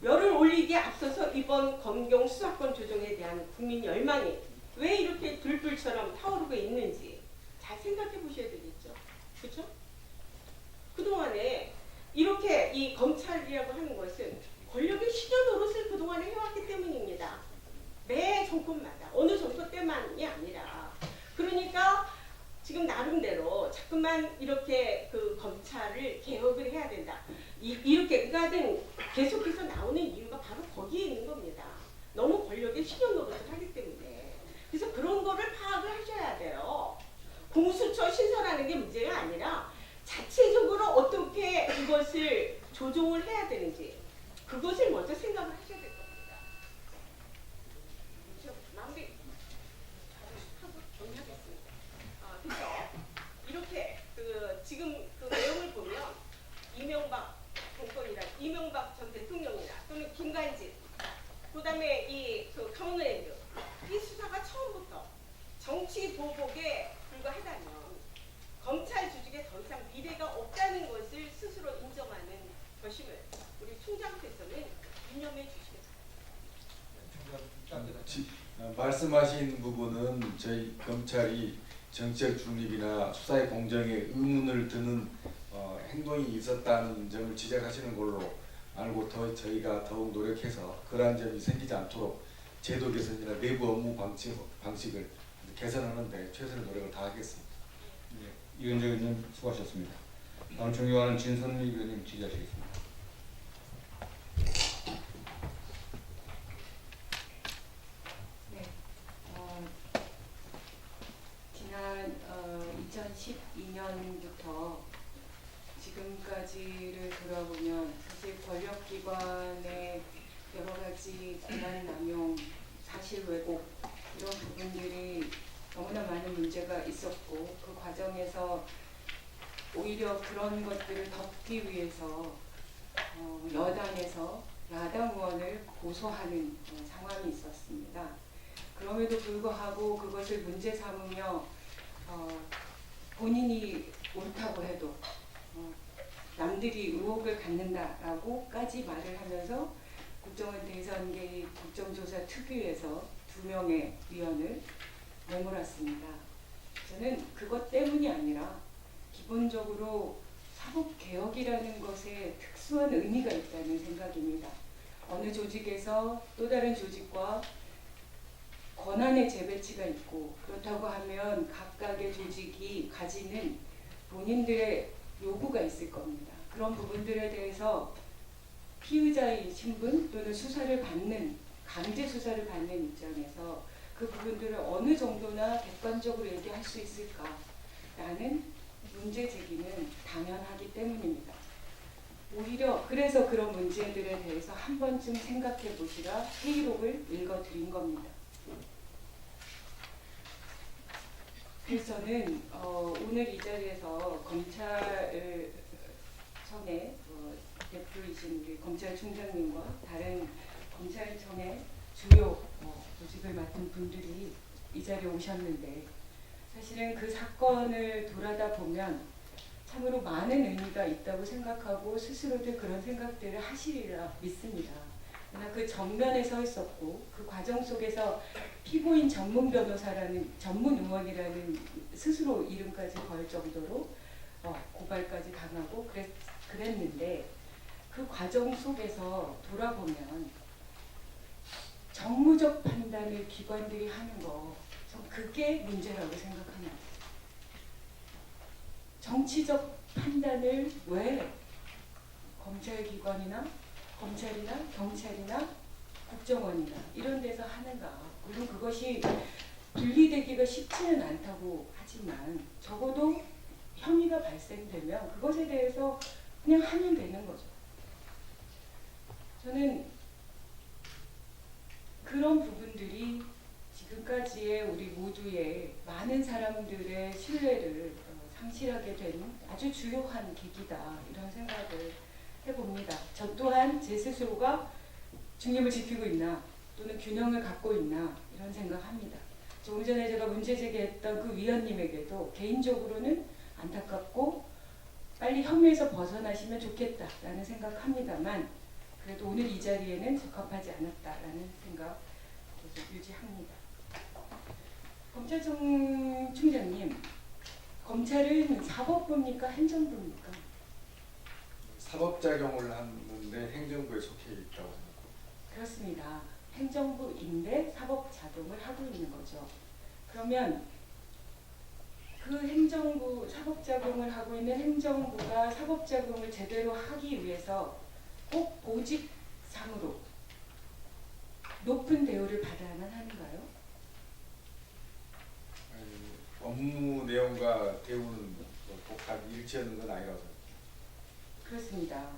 열을 올리기에 앞서서 이번 검경 수사권 조정에 대한 국민 열망이 왜 이렇게 들불처럼 타오르고 있는지 잘 생각해 보셔야 되겠죠. 그렇죠? 그동안에 이렇게 이 검찰이라고 하는 것은 권력의 시녀 노릇을 그동안에 해왔기 때문입니다. 매 정권마다 어느 정권 때만이 아니라 그러니까 지금 나름대로 자꾸만 이렇게 검찰을 개혁을 해야 된다. 이렇게 의가든 계속해서 나오는 이유가 바로 거기에 있는 겁니다. 너무 권력의 시녀 노릇을 하기 때문에. 그래서 그런 거를 파악을 하셔야 돼요. 공수처 신설하는 게 문제가 아니라 자체적으로 어떻게 이것을 조정을 해야 되는지 그것을 먼저 생각을 하셔야 될 겁니다. 마무리 하고 정리하겠습니다. 그래서 이렇게 지금 내용을 보면 이명박 정권이나 이명박 전 대통령이나 또는 김관진 그다음에 말씀하신 부분은 저희 검찰이 정치적 중립이나 수사의 공정에 의문을 드는 행동이 있었다는 점을 지적하시는 걸로 알고 저희가 더욱 노력해서 그러한 점이 생기지 않도록 제도 개선이나 내부 업무 방식을 개선하는 데 최선의 노력을 다하겠습니다. 이은재 의원님 수고하셨습니다. 다음 존경하는 진선미 의원님 질의하시겠습니다. 네, 지난 2012년부터 지금까지를 돌아보면 사실 권력기관의 여러 가지 권한 남용, 사실 왜곡 이런 부분들이 너무나 많은 문제가 있었고 그 과정에서 오히려 그런 것들을 덮기 위해서 여당에서 야당 의원을 고소하는 상황이 있었습니다. 그럼에도 불구하고 그것을 문제 삼으며 본인이 옳다고 해도 남들이 의혹을 갖는다라고까지 말을 하면서 국정원 대선 개입 국정조사 특위에서 2명의 위원을 내몰았습니다. 저는 그것 때문이 아니라 기본적으로 사법개혁이라는 것에 특수한 의미가 있다는 생각입니다. 어느 조직에서 또 다른 조직과 권한의 재배치가 있고 그렇다고 하면 각각의 조직이 가지는 본인들의 요구가 있을 겁니다. 그런 부분들에 대해서 피의자의 신분 또는 수사를 받는 강제 수사를 받는 입장에서 그 부분들을 어느 정도나 객관적으로 얘기할 수 있을까라는 문제 제기는 당연하기 때문입니다. 오히려 그래서 그런 문제들에 대해서 한 번쯤 생각해 보시라 회의록을 읽어드린 겁니다. 그래서 저는 오늘 이 자리에서 검찰청의 대표이신 우리 검찰총장님과 다른 검찰청의 주요 조직을 맡은 분들이 이 자리에 오셨는데 사실은 그 사건을 돌아다 보면 참으로 많은 의미가 있다고 생각하고 스스로들 그런 생각들을 하시리라 믿습니다. 그러나 그 정면에 서 있었고 그 과정 속에서 피고인 전문 변호사라는 전문 의원이라는 스스로 이름까지 걸 정도로 고발까지 당하고 그랬는데 그 과정 속에서 돌아보면 정무적 판단을 기관들이 하는 거 전 그게 문제라고 생각합니다. 정치적 판단을 왜 검찰기관이나 검찰이나 경찰이나 국정원이나 이런 데서 하는가. 물론 그것이 분리되기가 쉽지는 않다고 하지만 적어도 혐의가 발생되면 그것에 대해서 그냥 하면 되는 거죠. 저는 그런 부분들이 지금까지의 우리 모두의 많은 사람들의 신뢰를 상실하게 되는 아주 주요한 계기다 이런 생각을 해봅니다. 저 또한 제 스스로가 중립을 지키고 있나 또는 균형을 갖고 있나 이런 생각합니다. 조금 전에 제가 문제 제기했던 그 위원님에게도 개인적으로는 안타깝고 빨리 혐의에서 벗어나시면 좋겠다라는 생각합니다만 그래도 오늘 이 자리에는 적합하지 않았다라는 생각 계속 유지합니다. 검찰청 총장님, 검찰은 사법부입니까 행정부입니까? 사법작용을 하는데 행정부에 속해 있다고 생각합니다. 그렇습니다. 행정부인데 사법작용을 하고 있는 거죠. 그러면 그 행정부 사법작용을 하고 있는 행정부가 사법작용을 제대로 하기 위해서 꼭 보직상으로 높은 대우를 받아야만 하는가요? 업무 내용과 대우는 복합 일치하는 건 아니라서. 그렇습니다.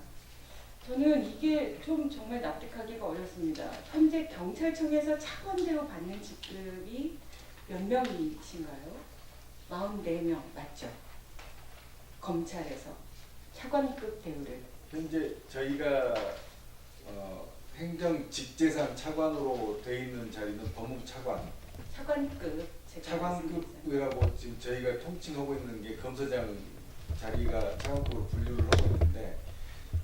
저는 이게 좀 정말 납득하기가 어렵습니다. 현재 경찰청에서 차관대우 받는 직급이 몇 명이신가요? 44명 맞죠? 검찰에서 차관급 대우를. 현재 저희가 행정 직제상 차관으로 되어 있는 자리는 법무차관. 차관급 제가 차관급이라고 지금 저희가 통칭하고 있는 게 검사장 자리가 차관급으로 분류를 하고 있는데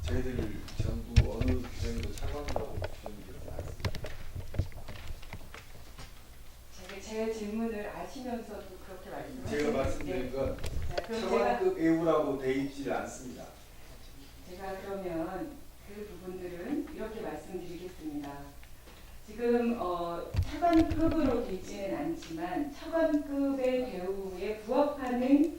저희들 전부 어느 정도 차관으로 보는 게 맞습니다. 제 질문을 아시면서도 그렇게 말씀하시는데 제가 말씀드린 건 자, 그럼 차관급 애우라고 돼 있지 않습니다. 제가 그러면 그 부분들은 이렇게 말씀드리겠습니다. 지금 차관급으로 되지는 않지만 차관급의 대우에 부합하는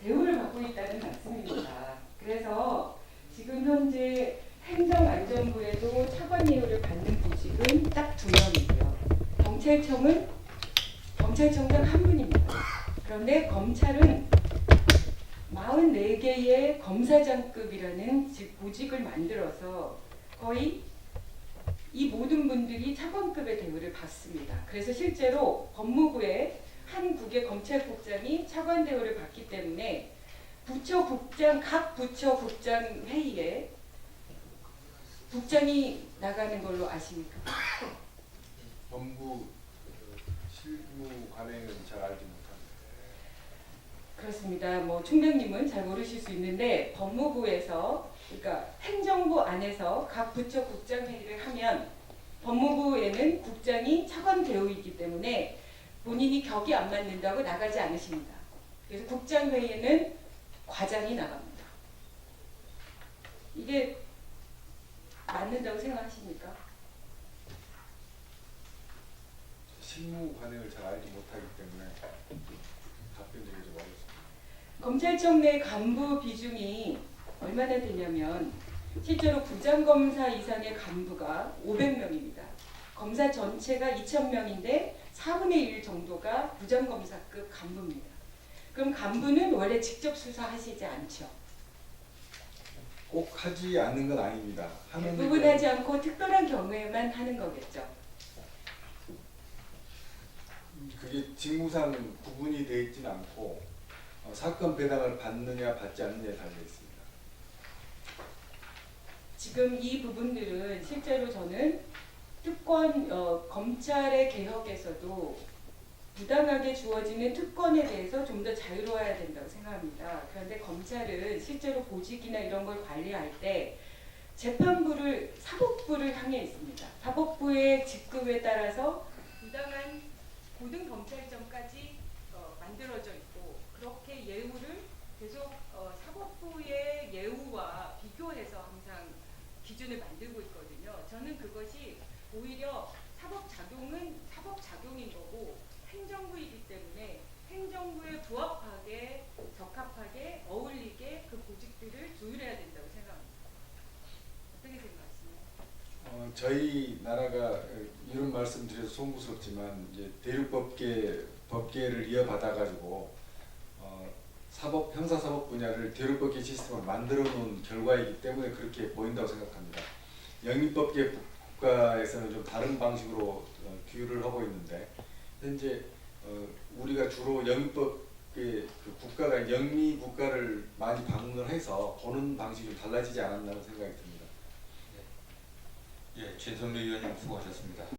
대우를 받고 있다는 말씀입니다. 그래서 지금 현재 행정안전부에도 차관 예우를 받는 보직은 딱 2명이고요. 경찰청은 경찰청장 1분입니다. 그런데 검찰은 44개의 검사장급이라는 보직을 만들어서 거의 이 모든 분들이 차관급의 대우를 받습니다. 그래서 실제로 법무부의 한 국의 검찰국장이 차관 대우를 받기 때문에 각 부처 국장 회의에 국장이 나가는 걸로 아십니까? 법무 실무 관행은 잘 알지 못합니다. 그렇습니다. 뭐 총장님은 잘 모르실 수 있는데 법무부에서 그러니까 행정부 안에서 각 부처 국장 회의를 하면 법무부에는 국장이 차관 대우이기 때문에 본인이 격이 안 맞는다고 나가지 않으십니다. 그래서 국장 회의에는 과장이 나갑니다. 이게 맞는다고 생각하십니까? 실무 관행을 잘 알지 못하기 때문에 답변드리기 좀 어렵습니다. 검찰청 내 간부 비중이 얼마나 되냐면 실제로 부장검사 이상의 간부가 500명입니다. 검사 전체가 2,000명인데 4분의 1 정도가 부장검사급 간부입니다. 그럼 간부는 원래 직접 수사하시지 않죠? 꼭 하지 않는 건 아닙니다. 대부분 하지 않고 특별한 경우에만 하는 거겠죠. 그게 직무상 구분이 되어 있지는 않고 사건 배당을 받느냐 받지 않느냐에 달려 있습니다. 지금 이 부분들은 실제로 저는 특권 검찰의 개혁에서도 부당하게 주어지는 특권에 대해서 좀 더 자유로워야 된다고 생각합니다. 그런데 검찰은 실제로 보직이나 이런 걸 관리할 때 재판부를 사법부를 향해 있습니다. 사법부의 직급에 따라서 부당한 고등검찰청까지 만들어져 있고 그렇게 예우를 계속 사법부의 예우와 비교해서 항상 기준을 만들고 있거든요. 저는 그것이 오히려 사법작용은 사법작용인 거고 행정부이기 때문에 행정부에 부합하게 적합하게 어울리게 그 보직들을 조율해야 된다고 생각합니다. 어떻게 생각하십니까? 저희 나라가 이런 말씀 드려서 송구스럽지만 이제 대륙법계를 이어받아 가지고 형사사법 분야를 대륙법계 시스템을 만들어 놓은 결과이기 때문에 그렇게 보인다고 생각합니다. 영미법계 국가에서는 좀 다른 방식으로 규율을 하고 있는데 현재 우리가 주로 영미법계 그 국가가 영미 국가를 많이 방문을 해서 보는 방식이 좀 달라지지 않았나 생각이 듭니다. 예, 진성래 위원님 수고하셨습니다.